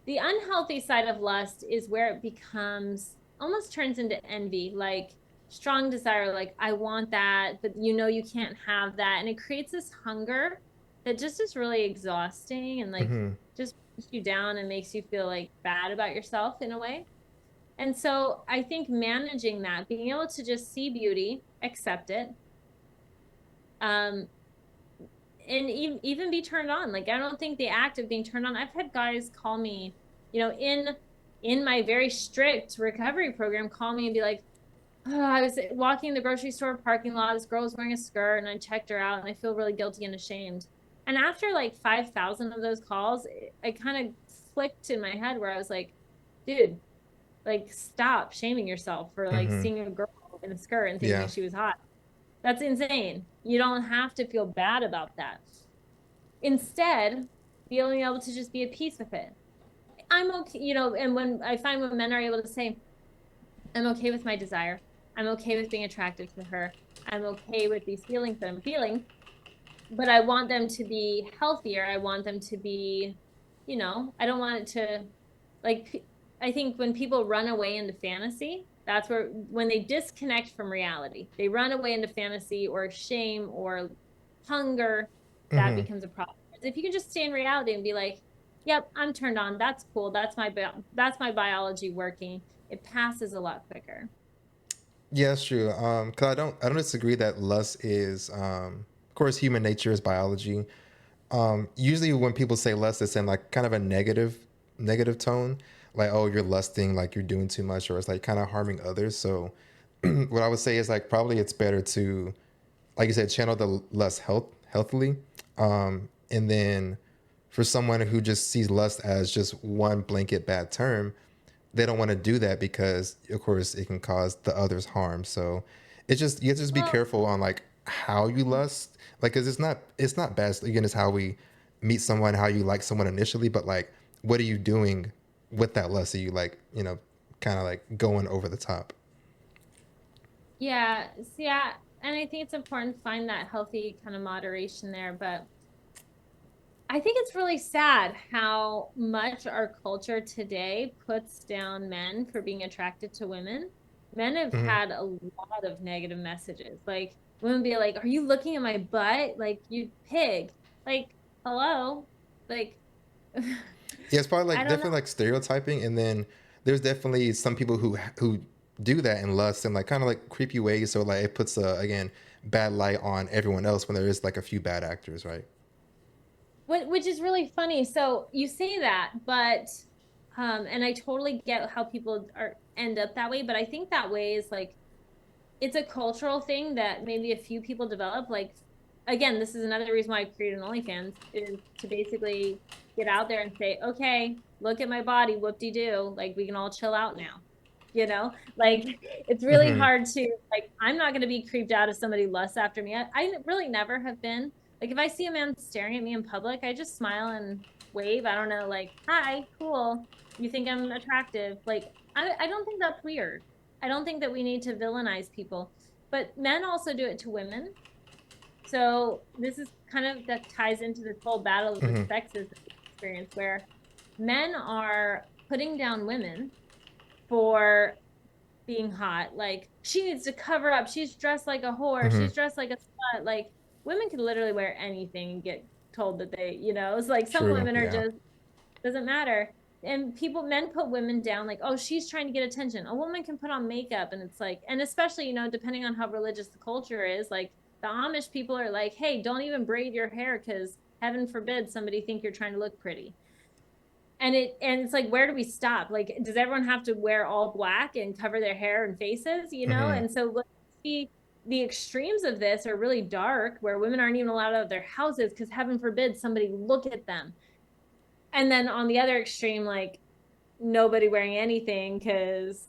The unhealthy side of lust is where it becomes almost turns into envy, like strong desire, like I want that, but you can't have that. And it creates this hunger that just is really exhausting and like Mm-hmm. just puts you down and makes you feel like bad about yourself in a way. And so I think managing that, being able to just see beauty, accept it, um, and even be turned on. Like I don't think the act of being turned on. I've had guys call me, in my very strict recovery program, call me and be like, "Oh, I was walking in the grocery store parking lot. This girl was wearing a skirt, and I checked her out, and I feel really guilty and ashamed." And after like 5,000 of those calls, I kind of clicked in my head where I was like, "Dude, like stop shaming yourself for like Mm-hmm. seeing a girl in a skirt and thinking Yeah. she was hot. That's insane. You don't have to feel bad about that. Instead, being able to just be at peace with it. I'm okay, and when I find when men are able to say, I'm okay with my desire, I'm okay with being attracted to her, I'm okay with these feelings that I'm feeling, but I want them to be healthier. I want them to be, I don't want it to, like, I think when people run away into fantasy, that's when they disconnect from reality, they run away into fantasy or shame or hunger, that Mm-hmm. becomes a problem. If you can just stay in reality and be like, yep, I'm turned on. That's cool. That's my biology working. It passes a lot quicker. Yeah, that's true. Cause I don't disagree that lust is, of course, human nature is biology. Usually when people say lust, it's in like kind of a negative tone, like, oh, you're lusting, like you're doing too much, or it's like kind of harming others. So what I would say is like probably it's better to, like you said, channel the lust healthily. And then for someone who just sees lust as just one blanket bad term, they don't want to do that because of course it can cause the others harm. So it's just, you have to just be Well, careful on like how you lust. Like, cause it's not bad. Again, it's how we meet someone, how you like someone initially, but like, what are you doing with that lust? Are you like, kind of like going over the top? yeah, yeah, and I think it's important to find that healthy kind of moderation there. But I think it's really sad how much our culture today puts down men for being attracted to women. Men have Hmm. had a lot of negative messages. Like women be like, "Are you looking at my butt? Like you pig." Like, hello? Like Yeah, it's probably I like don't know. definitely like stereotyping, and then there's definitely some people who do that in lust and like kind of like creepy ways. So like it puts a again bad light on everyone else when there is like a few bad actors, right? Which is really funny. So you say that, but and I totally get how people are end up that way, but I think that way is like it's a cultural thing that maybe a few people develop. Like, again, this is another reason why I created an OnlyFans is to basically get out there and say, okay, look at my body, whoop de doo. Like, we can all chill out now. Like it's really Mm-hmm. hard to like. I'm not going to be creeped out if somebody lusts after me. I really never have been. Like, if I see a man staring at me in public, I just smile and wave. I don't know, like, hi, cool. You think I'm attractive? Like, I don't think that's weird. I don't think that we need to villainize people, but men also do it to women. So this is kind of that ties into this whole battle of the Mm-hmm. sexes experience where men are putting down women for being hot. Like she needs to cover up. She's dressed like a whore. Mm-hmm. She's dressed like a slut. Like women can literally wear anything and get told that it's like some True. women are Yeah. just doesn't matter. And men put women down like, oh, she's trying to get attention. A woman can put on makeup, and it's like, and especially, depending on how religious the culture is, like the Amish people are like, hey, don't even braid your hair because heaven forbid somebody think you're trying to look pretty. And it's like, where do we stop? Like, does everyone have to wear all black and cover their hair and faces, Mm-hmm. And so let's see, the extremes of this are really dark, where women aren't even allowed out of their houses because heaven forbid somebody look at them. And then on the other extreme, like nobody wearing anything because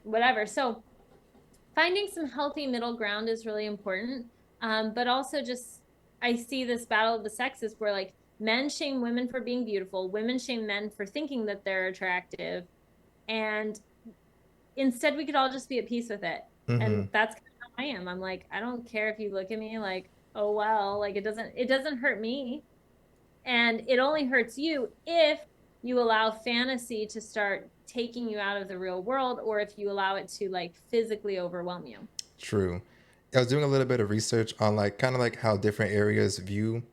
whatever. So finding some healthy middle ground is really important. But also just I see this battle of the sexes where like men shame women for being beautiful, women shame men for thinking that they're attractive, and instead we could all just be at peace with it. Mm-hmm. And that's kind of how I am. I'm like, I don't care if you look at me like, oh well, like it doesn't hurt me. And it only hurts you if you allow fantasy to start taking you out of the real world, or if you allow it to like physically overwhelm you. True. I was doing a little bit of research on like kind of like how different areas view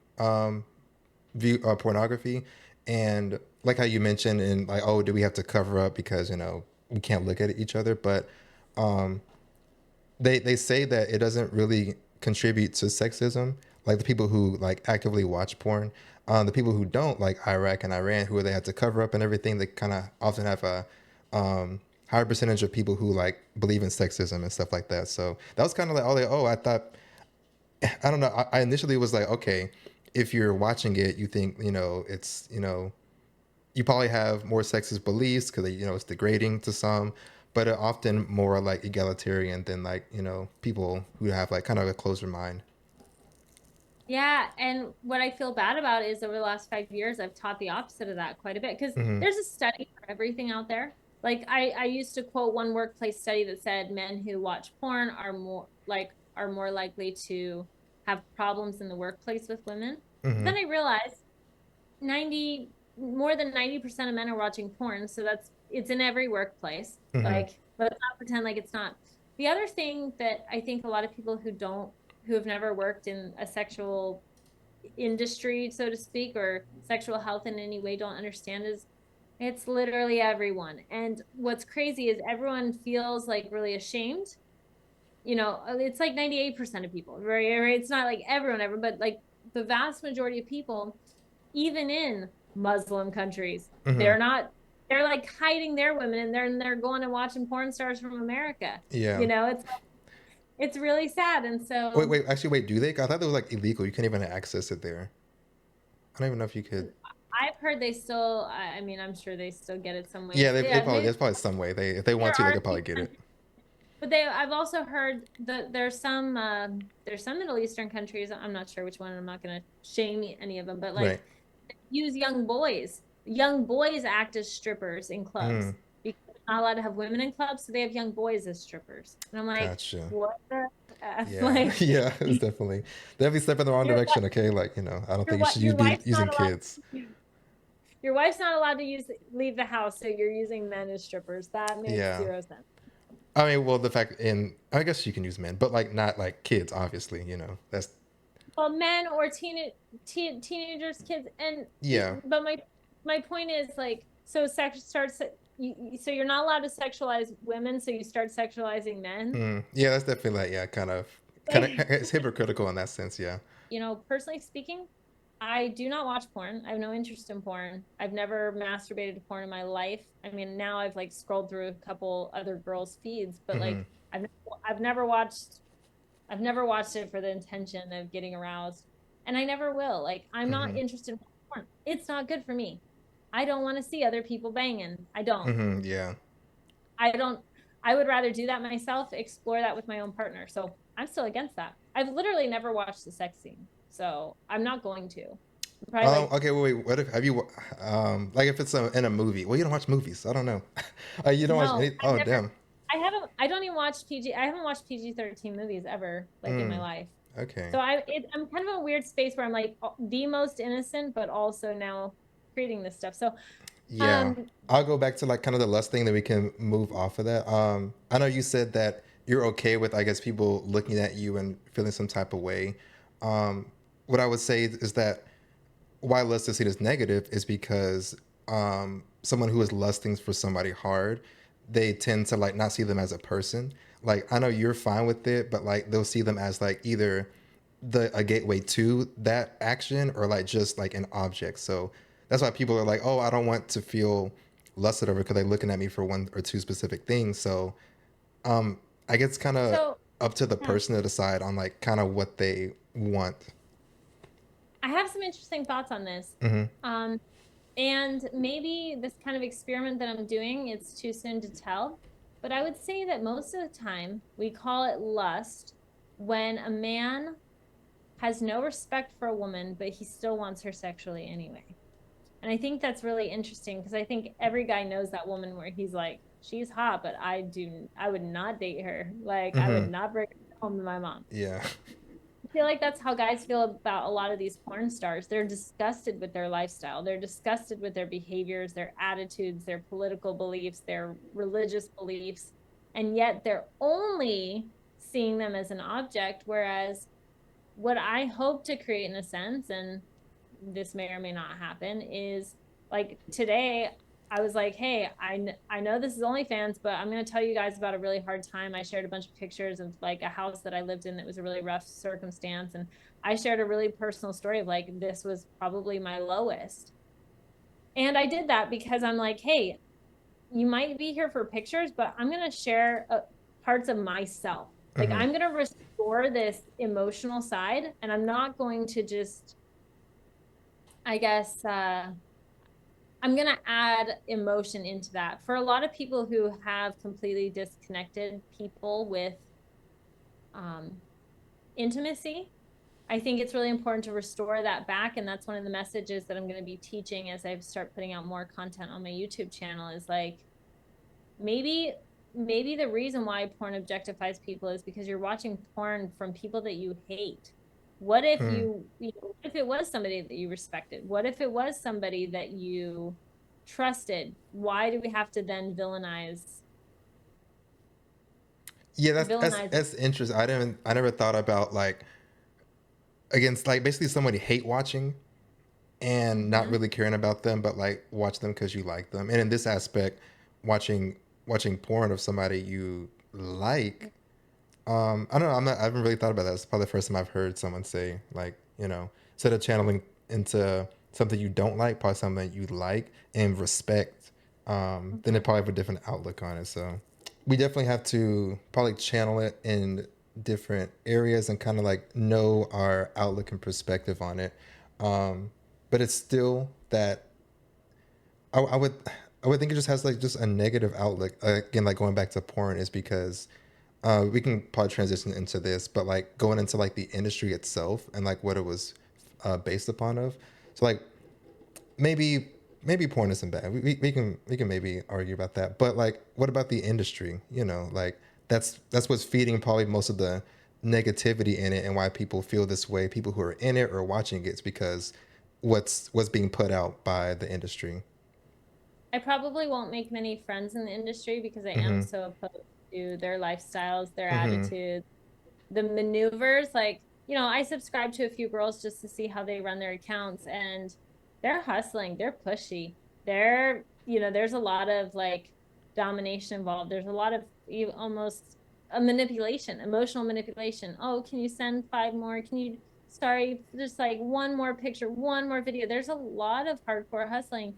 pornography, and like how you mentioned, and like, oh, do we have to cover up because we can't look at each other? But um, they say that it doesn't really contribute to sexism. Like the people who like actively watch porn, the people who don't, like Iraq and Iran, who they have to cover up and everything, they kind of often have a higher percentage of people who like believe in sexism and stuff like that. So that was kind of like, oh, I thought, I don't know. I initially was like, okay, if you're watching it, you think it's you probably have more sexist beliefs because it's degrading to some, but are often more like egalitarian than like people who have like kind of a closer mind. Yeah, and what I feel bad about is over the last 5 years, I've taught the opposite of that quite a bit because Hmm. there's a study for everything out there. Like I used to quote one workplace study that said men who watch porn are more likely to have problems in the workplace with women. But Hmm. then I realized 90 more than 90% of men are watching porn, so it's in every workplace. Hmm. Like, let's not pretend like it's not. The other thing that I think a lot of people who have never worked in a sexual industry, so to speak, or sexual health in any way don't understand is it's literally everyone. And what's crazy is everyone feels like really ashamed. It's like 98% of people, right? It's not like everyone ever, but like the vast majority of people, even in Muslim countries, Hmm. they're like hiding their women, and they're going and watching porn stars from America. Yeah. It's really sad. And Wait, so wait. Actually, wait. Do they? I thought it was like illegal. You can't even access it there. I don't even know if you could. I've heard they still. I mean, I'm sure they still get it some Yeah, way. they Yeah, probably maybe there's probably some way they if they want there to they are a could few probably get it. countries, but I've also heard that there's some Middle Eastern countries. I'm not sure which one. I'm not going to shame any of them, but Right. like use young boys. Young boys act as strippers in clubs Mm, because they're not allowed to have women in clubs, so they have young boys as strippers. And I'm like, gotcha. what the F? Yeah, Like, yeah, it's definitely step in the wrong your direction. Okay, like I don't think you should your be wife's using not allowed kids. to your wife's not allowed to leave the house, so you're using men as strippers. That makes Yeah, zero sense. I mean, well, the fact in I guess you can use men, but like not like kids. Obviously, that's Well, men or teenagers, kids, and yeah, but my point is like so sex starts so you're not allowed to sexualize women, so you start sexualizing men. yeah. That's definitely like yeah, kind of Like, it's hypocritical in that sense. Yeah. personally speaking, I do not watch porn. I have no interest in porn. I've never masturbated to porn in my life. I mean, now I've like scrolled through a couple other girls' feeds, but Hmm. like I've I've never watched I've never watched it for the intention of getting aroused, and I never will. Like, I'm not Hmm. interested in porn. It's not good for me. I don't want to see other people banging. I don't. Hmm. Yeah. I don't. I would rather do that myself, explore that with my own partner. So I'm still against that. I've literally never watched the sex scene, so I'm not going to. Probably like Okay. Wait. What if have you like if it's in a movie? Well, you don't watch movies. I don't know. You don't watch no, any. I've Oh, never. damn. I haven't. I don't even watch PG. I haven't watched PG-13 movies ever, like in my Mm, life. okay. So I'm kind of a weird space where I'm like the most innocent, but also now creating this stuff. So Yeah. um I'll go back to like kind of the lust thing that we can move off of that. I know you said that you're okay with, I guess, people looking at you and feeling some type of way. Um, what I would say is that why lust is seen as negative is because someone who is lusting for somebody hard, they tend to like not see them as a person. Like I know you're fine with it, but like they'll see them as like either a gateway to that action or like just like an object. So that's why people are like, oh, I don't want to feel lusted over because they're looking at me for one or two specific things. So um, I guess kind of so up to the hmm, person to decide on like kind of what they want. I have some interesting thoughts on this. Hmm. Um and maybe this kind of experiment that I'm doing, it's too soon to tell, but I would say that most of the time we call it lust when a man has no respect for a woman, but he still wants her sexually anyway. And I think that's really interesting because I think every guy knows that woman where he's like, she's hot, but I would not date her. Like, I would Hmm. not bring her home to my mom. Yeah. I feel like that's how guys feel about a lot of these porn stars. They're disgusted with their lifestyle. They're disgusted with their behaviors, their attitudes, their political beliefs, their religious beliefs. And yet they're only seeing them as an object. Whereas what I hope to create in a sense, and this may or may not happen, is like today I was like, hey, I know this is OnlyFans, but I'm going to tell you guys about a really hard time. I shared a bunch of pictures of like a house that I lived in that was a really rough circumstance. And I shared a really personal story of like, this was probably my lowest. And I did that because I'm like, hey, you might be here for pictures, but I'm going to share parts of myself. Like, Hmm. I'm going to restore this emotional side, and I'm not going to just, I guess, I'm going to add emotion into that. For a lot of people who have completely disconnected people with um, intimacy, I think it's really important to restore that back. And that's one of the messages that I'm going to be teaching as I start putting out more content on my YouTube channel is like, maybe the reason why porn objectifies people is because you're watching porn from people that you hate. What if Hmm. what if it was somebody that you respected? What if it was somebody that you trusted? Why do we have to then Yeah, villainize that's interesting. I never thought about like against like basically somebody hate watching and not mm-hmm. really caring about them, but like watch them because you like them. And in this aspect, watching porn of somebody you like, I don't know. I haven't really thought about that. It's probably the first time I've heard someone say like, instead of channeling into something you don't like, probably something that you like and respect. Then Mm-hmm. it probably have a different outlook on it. So we definitely have to probably channel it in different areas and kind of like know our outlook and perspective on it. Um, but it's still that I would think it just has like just a negative outlook. Again, like going back to porn is because we can probably transition into this, but like going into like the industry itself and like what it was based upon of. So like maybe porn isn't bad. We can maybe argue about that. But like what about the industry? You know, like that's what's feeding probably most of the negativity in it and why people feel this way. People who are in it or watching it's because what's being put out by the industry. I probably won't make many friends in the industry because I am Mhm. so opposed to their lifestyles, their Mhm. attitudes, the maneuvers. Like, I subscribe to a few girls just to see how they run their accounts, and they're hustling, they're pushy. There's a lot of like domination involved. There's a lot of you almost a manipulation, emotional manipulation. Oh, can you send five more? Sorry, just like one more picture, one more video. There's a lot of hardcore hustling.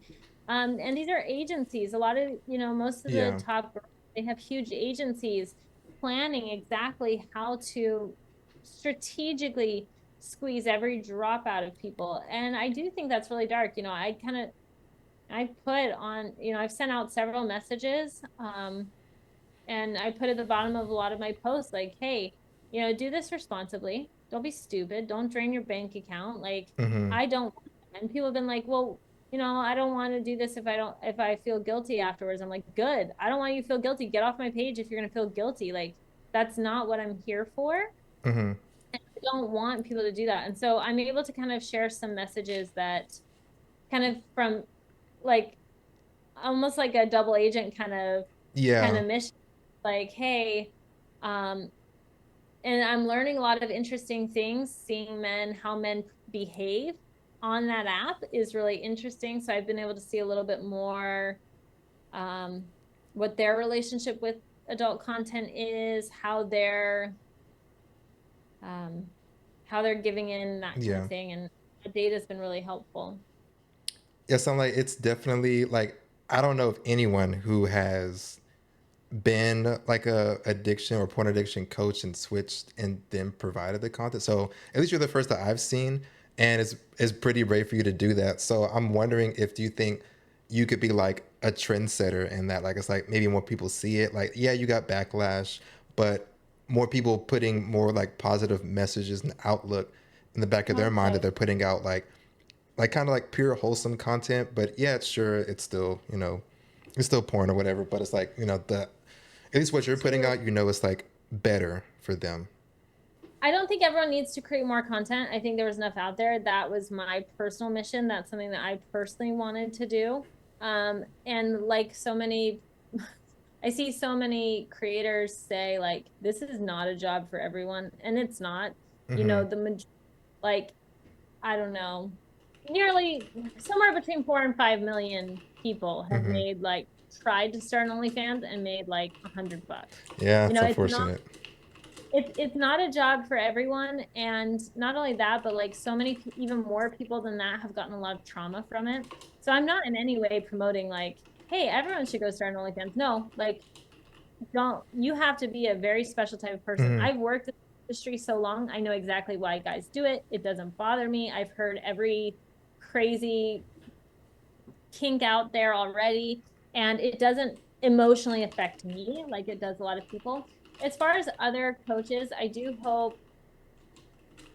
And these are agencies. A lot of, most of the Yeah. top girls, they have huge agencies planning exactly how to strategically squeeze every drop out of people. And I do think that's really dark. I put on, I've sent out several messages, and I put at the bottom of a lot of my posts, like, hey, do this responsibly. Don't be stupid. Don't drain your bank account. Like, Mhm. I don't. And people have been like, well, I don't want to do this if I feel guilty afterwards. I'm like, good. I don't want you to feel guilty. Get off my page if you're going to feel guilty. Like, that's not what I'm here for. Mhm. I don't want people to do that. And so I'm able to kind of share some messages that kind of from like almost like a double agent kind of Yeah. mission. Like, hey, um, and I'm learning a lot of interesting things, seeing how men behave on that app is really interesting. So I've been able to see a little bit more um, what their relationship with adult content is, um, how they're giving in, that kind of Yeah. thing. And the data has been really helpful. Yes, I'm like it's definitely like I don't know of anyone who has been like a addiction or porn addiction coach and switched and then provided the content. So at least you're the first that I've seen, and it's pretty brave for you to do that. So I'm wondering if do you think you could be like a trendsetter in that, like it's like maybe more people see it. Like yeah, you got backlash, but more people putting more like positive messages and outlook in the back of their mind that Okay. they're putting out like kind of like pure wholesome content. But yeah, it's sure it's still it's still porn or whatever. But it's like the at least what you're putting So out, it's like better for them. I don't think everyone needs to create more content. I think there was enough out there. That was my personal mission. That's something that I personally wanted to do. And like so many, I see so many creators say like, this is not a job for everyone. And it's not, Mm-hmm. like, I don't know, nearly somewhere between 4 and 5 million people have Mm-hmm. made like, tried to start an OnlyFans and made like $100. Yeah, it's It's not unfortunate. it's not a job for everyone, and not only that, but like so many even more people than that have gotten a lot of trauma from it. So I'm not in any way promoting like, hey, everyone should go start an OnlyFans. No, like, don't. You have to be a very special type of person. Mm-hmm. I've worked in the industry so long, I know exactly why guys do it. It doesn't bother me. I've heard every crazy kink out there already, and it doesn't emotionally affect me like it does a lot of people. As far as other coaches, I do hope,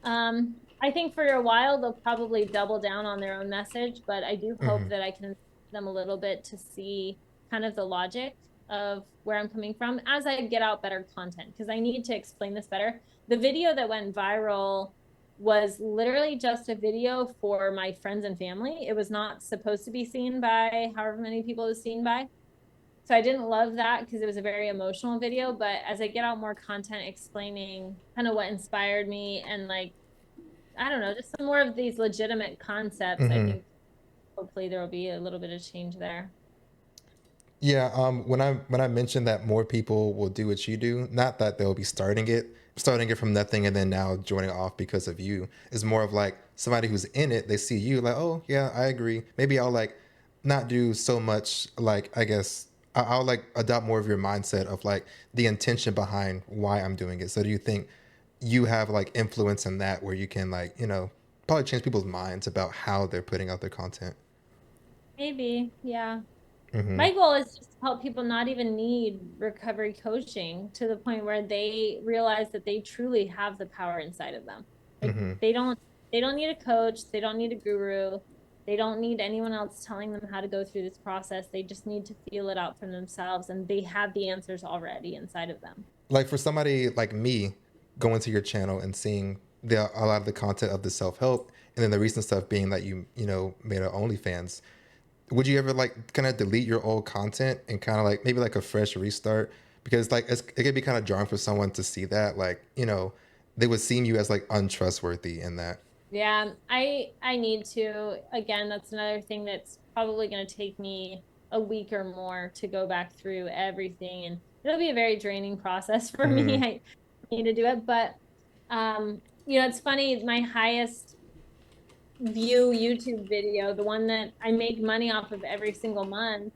I think for a while they'll probably double down on their own message, but I do Mm-hmm. hope that I can them a little bit to see kind of the logic of where I'm coming from as I get out better content, because I need to explain this better. The video that went viral was literally just a video for my friends and family. It was not supposed to be seen by however many people it was seen by. So I didn't love that because it was a very emotional video. But as I get out more content explaining kind of what inspired me and like, I don't know, just some more of these legitimate concepts, I Mm-hmm. think hopefully there will be a little bit of change there. Yeah, when I mentioned that more people will do what you do, not that they'll be starting it from nothing and then now joining off because of you. Is more of like somebody who's in it, they see you like, oh yeah, I agree. Maybe I'll like not do so much like I guess I'll like adopt more of your mindset of like the intention behind why I'm doing it. So do you think you have like influence in that where you can like probably change people's minds about how they're putting out their content. Maybe, yeah. Mm-hmm. My goal is just to help people not even need recovery coaching to the point where they realize that they truly have the power inside of them. Like Mm-hmm. they don't need a coach, they don't need a guru, they don't need anyone else telling them how to go through this process. They just need to feel it out for themselves and they have the answers already inside of them. Like for somebody like me going to your channel and seeing a lot of the content of the self-help and then the recent stuff being that you made an OnlyFans, would you ever like kind of delete your old content and kind of like maybe like a fresh restart? Because like it could be kind of jarring for someone to see that, like, they would seem you as like untrustworthy in that. Yeah, I need to. Again, that's another thing that's probably going to take me a week or more to go back through everything, and it'll be a very draining process for me. Mm-hmm. I need to do it, but it's funny. My highest view YouTube video, the one that I make money off of every single month,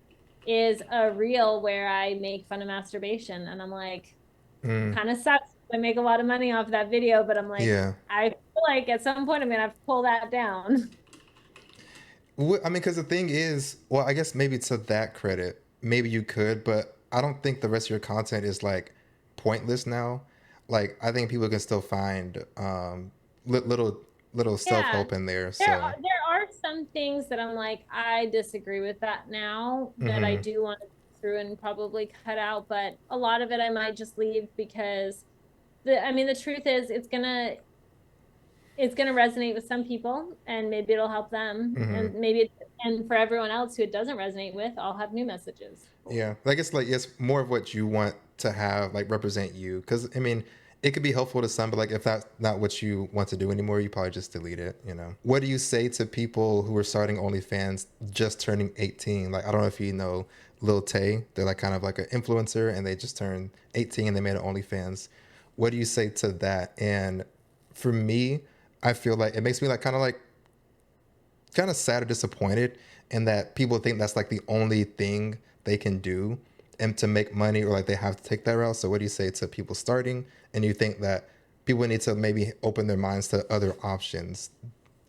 is a reel where I make fun of masturbation, and I'm like, Mm. kind of sucks. I make a lot of money off that video, but I'm like, Yeah. I feel like at some point I'm gonna have to pull that down. I mean, because the thing is, well, I guess maybe to that credit, maybe you could, but I don't think the rest of your content is like pointless now. Like, I think people can still find little self Yeah, help in there. there So, are there are some things that I'm like, I disagree with that now that I hmm, do want to go through and probably cut out, but a lot of it I might just leave because the truth is it's gonna resonate with some people and maybe it'll help them hmm, and for everyone else who it doesn't resonate with, I'll have new messages for. yeah, I guess like it's more of what you want to have like represent you. Because I mean, it could be helpful to some, but like if that's not what you want to do anymore, you probably just delete it. What do you say to people who are starting OnlyFans just turning 18? Like I don't know if you know Lil Tay. They're like kind of like an influencer, and they just turned 18 and they made an OnlyFans. What do you say to that? And for me, I feel like it makes me like kind of sad or disappointed in that people think that's like the only thing they can do and to make money, or like they have to take that route. So what do you say to people starting and you think that people need to maybe open their minds to other options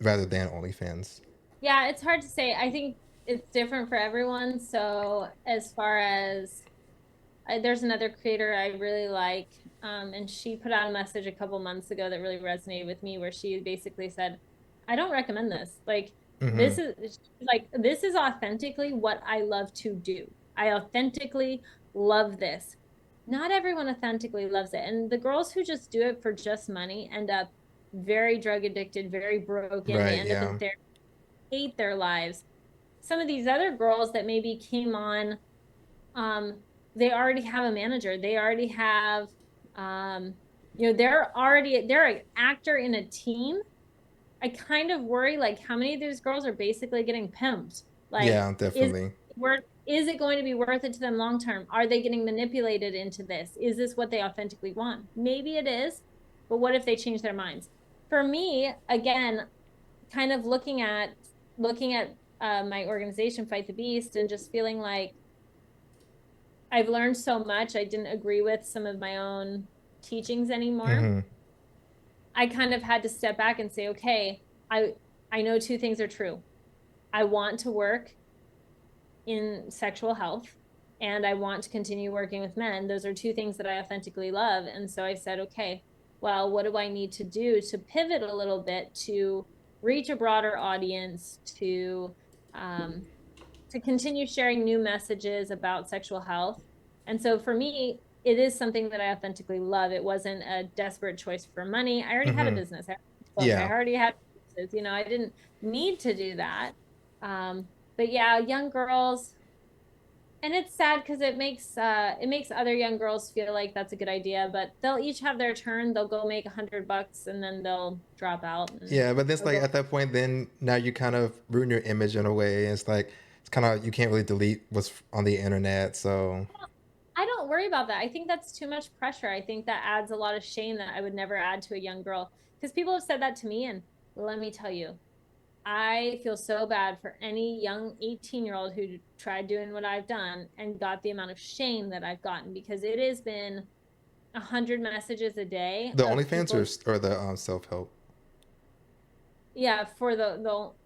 rather than OnlyFans? Yeah, it's hard to say. I think it's different for everyone. So as far as there's another creator I really like, and she put out a message a couple months ago that really resonated with me, where she basically said, "I don't recommend this. Like Mm-hmm. this is authentically what I love to do. I authentically love this. Not everyone authentically loves it, and the girls who just do it for just money end up very drug addicted, very broken. They Right. end up Yeah. in therapy, hate their lives. Some of these other girls that maybe came on, um, they already have a manager. They already have, they're an actor in a team. I kind of worry like how many of these girls are basically getting pimped. Like, Yeah. is Definitely. is it going to be worth it to them long term? Are they getting manipulated into this? Is this what they authentically want? Maybe it is, but what if they change their minds? For me, again, kind of looking at my organization, Fight the Beast, and just feeling like I've learned so much. I didn't agree with some of my own teachings anymore. Mm-hmm. I kind of had to step back and say, okay, I know two things are true. I want to work in sexual health and I want to continue working with men. Those are two things that I authentically love. And so I said, okay, well, what do I need to do to pivot a little bit to reach a broader audience, um, to continue sharing new messages about sexual health. And so for me, it is something that I authentically love. It wasn't a desperate choice for money. I already had a Mm-hmm. business. I had a book. I Yeah. already had businesses. I didn't need to do that. But yeah, young girls, and it's sad because it makes other young girls feel like that's a good idea, but they'll each have their turn. They'll go make $100 and then they'll drop out and Yeah, but it's they'll like go. at that point, then now you kind of ruin your image in a way. It's like it's kind of you can't really delete what's on the internet. So I don't worry about that. I think that's too much pressure. I think that adds a lot of shame that I would never add to a young girl. Because people have said that to me. And let me tell you, I feel so bad for any young 18-year-old who tried doing what I've done and got the amount of shame that I've gotten because it has been 100 messages a day the of OnlyFans people. or the self help. Yeah, for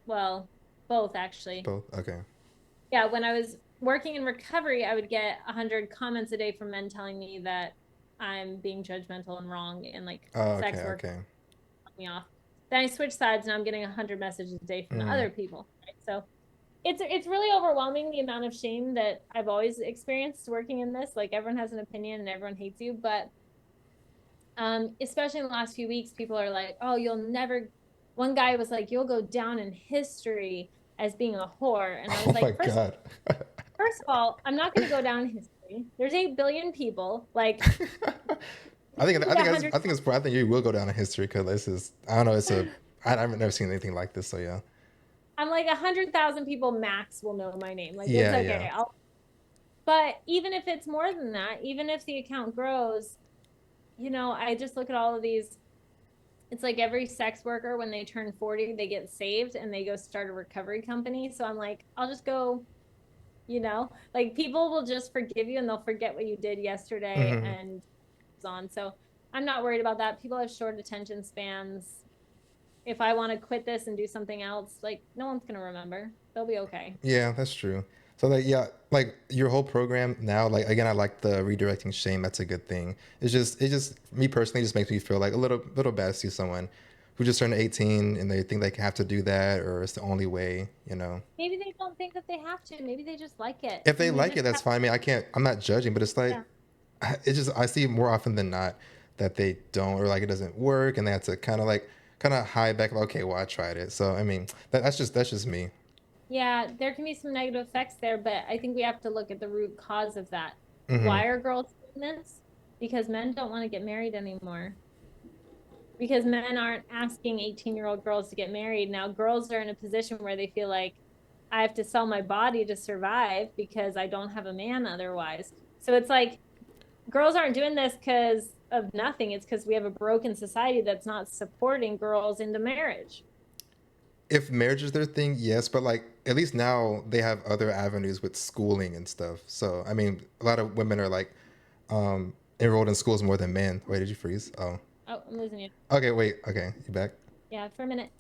well, both actually. Both? Okay. Yeah, when I was working in recovery, I would get 100 comments a day from men telling me that I'm being judgmental and wrong and like Oh, okay, sex work okay. me off. Then I switched sides and I'm getting 100 messages a day from Mm. other people. Right? So it's really overwhelming the amount of shame that I've always experienced working in this. Like everyone has an opinion and everyone hates you, but especially in the last few weeks, people are like, "Oh, you'll never." One guy was like, "You'll go down in history as being a whore," and I was Oh my like, God. first of all, I'm not going to go down in history. There's 8 billion people. Like, I think a hundred. I think you will go down in history because this is I don't know I've never seen anything like this, so yeah. I'm like 100,000 people max will know my name. Like, it's Yeah, yeah. okay. But even if it's more than that, even if the account grows, I just look at all of these. It's like every sex worker, when they turn 40, they get saved and they go start a recovery company. So I'm like, I'll just go, like people will just forgive you and they'll forget what you did yesterday Hmm. and on. So I'm not worried about that. People have short attention spans. If I want to quit this and do something else, like no one's gonna remember. They'll be okay. Yeah, that's true. So like yeah, like your whole program now, like again, I like the redirecting shame. That's a good thing. It just me personally just makes me feel like a little bad to see someone who just turned 18 and they think they have to do that or it's the only way, you know. Maybe they don't think that they have to. Maybe they just like it, If they and we like it, just that's have. fine. I mean, I'm not judging, but it's like Yeah. it's just I see more often than not that they don't or like it doesn't work and they have to kind of hide back like okay, well I tried it. So I mean, that's just me. Yeah, there can be some negative effects there, but I think we have to look at the root cause of that. Hmm. Why are girls doing this? Because men don't want to get married anymore. Because men aren't asking 18-year-old girls to get married. Now, girls are in a position where they feel like I have to sell my body to survive because I don't have a man otherwise. So it's like girls aren't doing this because of nothing. It's because we have a broken society that's not supporting girls into marriage. If marriage is their thing, yes, but like at least now they have other avenues with schooling and stuff. So I mean, a lot of women are like enrolled in schools more than men. Wait, did you freeze? Oh, Oh, I'm losing you. okay, wait, okay, you back? Yeah, for a minute.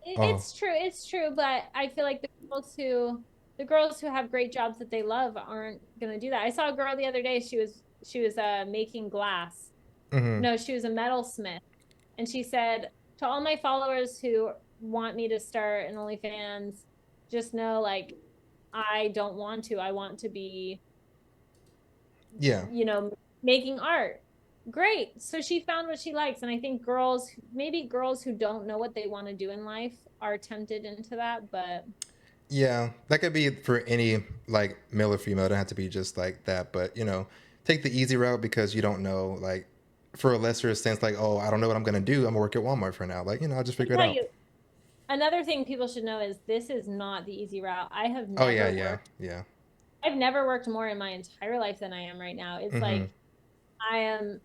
Yeah, Oh, it's true. It's true, but I feel like the girls who have great jobs that they love aren't gonna do that. I saw a girl the other day. She was making glass. mm-hmm. No, she was a metalsmith, and she said to all my followers who want me to start an OnlyFans, just know like I don't want to. I want to be, Yeah, making art. Great. So she found what she likes. And I think maybe girls who don't know what they want to do in life are tempted into that. But yeah, that could be for any like male or female. It don't have to be just like that, but take the easy route because you don't know like for a lesser sense, like oh, I don't know what I'm gonna do. I'm gonna work at Walmart for now. Like I'll just I can figure it tell out. you another thing people should know is this is not the easy route. Oh yeah, yeah, yeah. I've never worked more in my entire life than I am right now. It's Mm-hmm. like I am,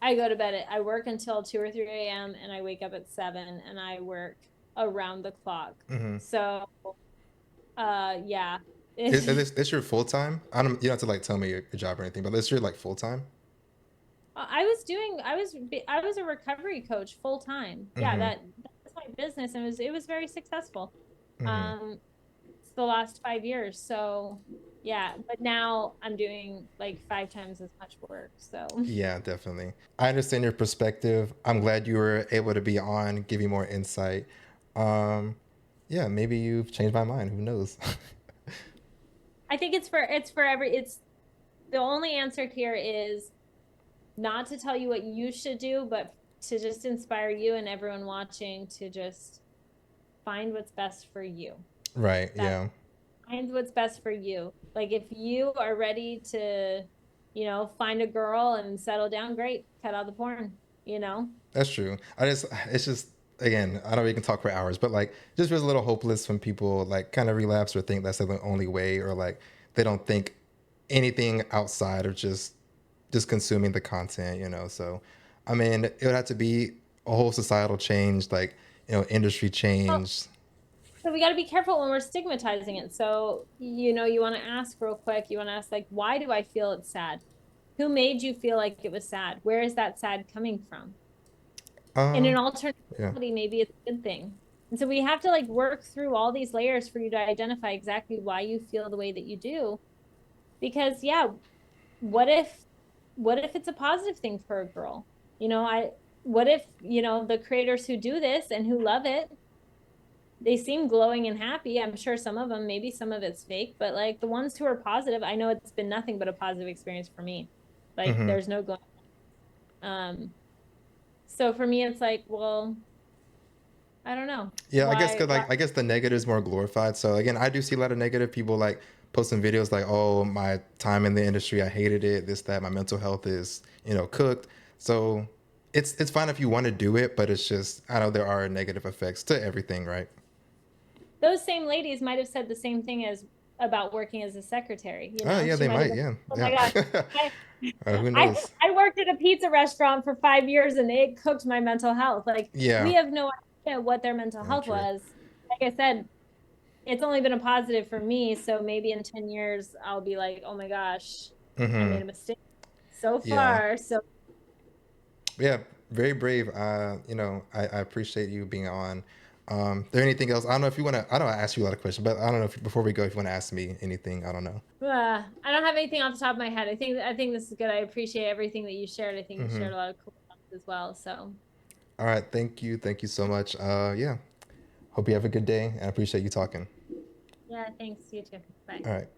I go to bed I work until 2 or 3 a.m. and I wake up at 7 and I work around the clock. Mm-hmm. So, yeah. Is this your full time? I don't. You don't have to like tell me your job or anything, but this your like full time. I was a recovery coach full time. Yeah, Mm-hmm. that's my business and it was very successful. Mm-hmm. Um, it's the last 5 years. So yeah, but now I'm doing like 5 times as much work. So Yeah, definitely. I understand your perspective. I'm glad you were able to be on, give you more insight. Um, yeah, maybe you've changed my mind. Who knows? I think it's the only answer here is not to tell you what you should do, but to just inspire you and everyone watching to just find what's best for you. Right. That's Yeah. Find what's best for you. Like if you are ready to, find a girl and settle down, great. Cut out the porn. That's true. It's just, again, I know we can talk for hours, but like, just feels a little hopeless when people like kind of relapse or think that's the only way, or like they don't think anything outside of just consuming the content. So, I mean, it would have to be a whole societal change, like industry Well, change. so we got to be careful when we're stigmatizing it. So, you want to ask real quick, you want to ask like, why do I feel it's sad? Who made you feel like it was sad? Where is that sad coming from? In an Um, alternate yeah. reality, maybe it's a good thing. And so we have to like work through all these layers for you to identify exactly why you feel the way that you do. Because yeah, what if it's a positive thing for a girl? I what if, the creators who do this and who love it, they seem glowing and happy. I'm sure some of them, maybe some of it's fake, but like the ones who are positive, I know it's been nothing but a positive experience for me. Like Mm-hmm. there's no going. Um, so for me, it's like, well, I don't know Yeah, I guess why. because Why? like I guess the negative is more glorified. So again, I do see a lot of negative people like posting videos like, "Oh, my time in the industry, I hated it. This, that. My mental health is, cooked." So it's fine if you want to do it, but it's just I know there are negative effects to everything, right? Those same ladies might have said the same thing as about working as a secretary. Oh yeah, She they might have might. been, Yeah, oh my yeah. gosh, I, Who I knows? I worked at a pizza restaurant for 5 years and it cooked my mental health. Like we Yeah, have no idea what their mental yeah, health true. was. Like I said, it's only been a positive for me. So maybe in 10 years, I'll be like, oh my gosh, I Mm-hmm. made a mistake. So Yeah, far, so yeah. Very brave. I appreciate you being on. There anything else? I don't know if you want to. I don't ask you a lot of questions, but I don't know if before we go, if you want to ask me anything. I don't know. I don't have anything off the top of my head. I think this is good. I appreciate everything that you shared. I think you Mm-hmm. shared a lot of cool stuff as well. So All right. Thank you so much. Yeah. Hope you have a good day. And I appreciate you talking. yeah, thanks. You too. Bye. All right.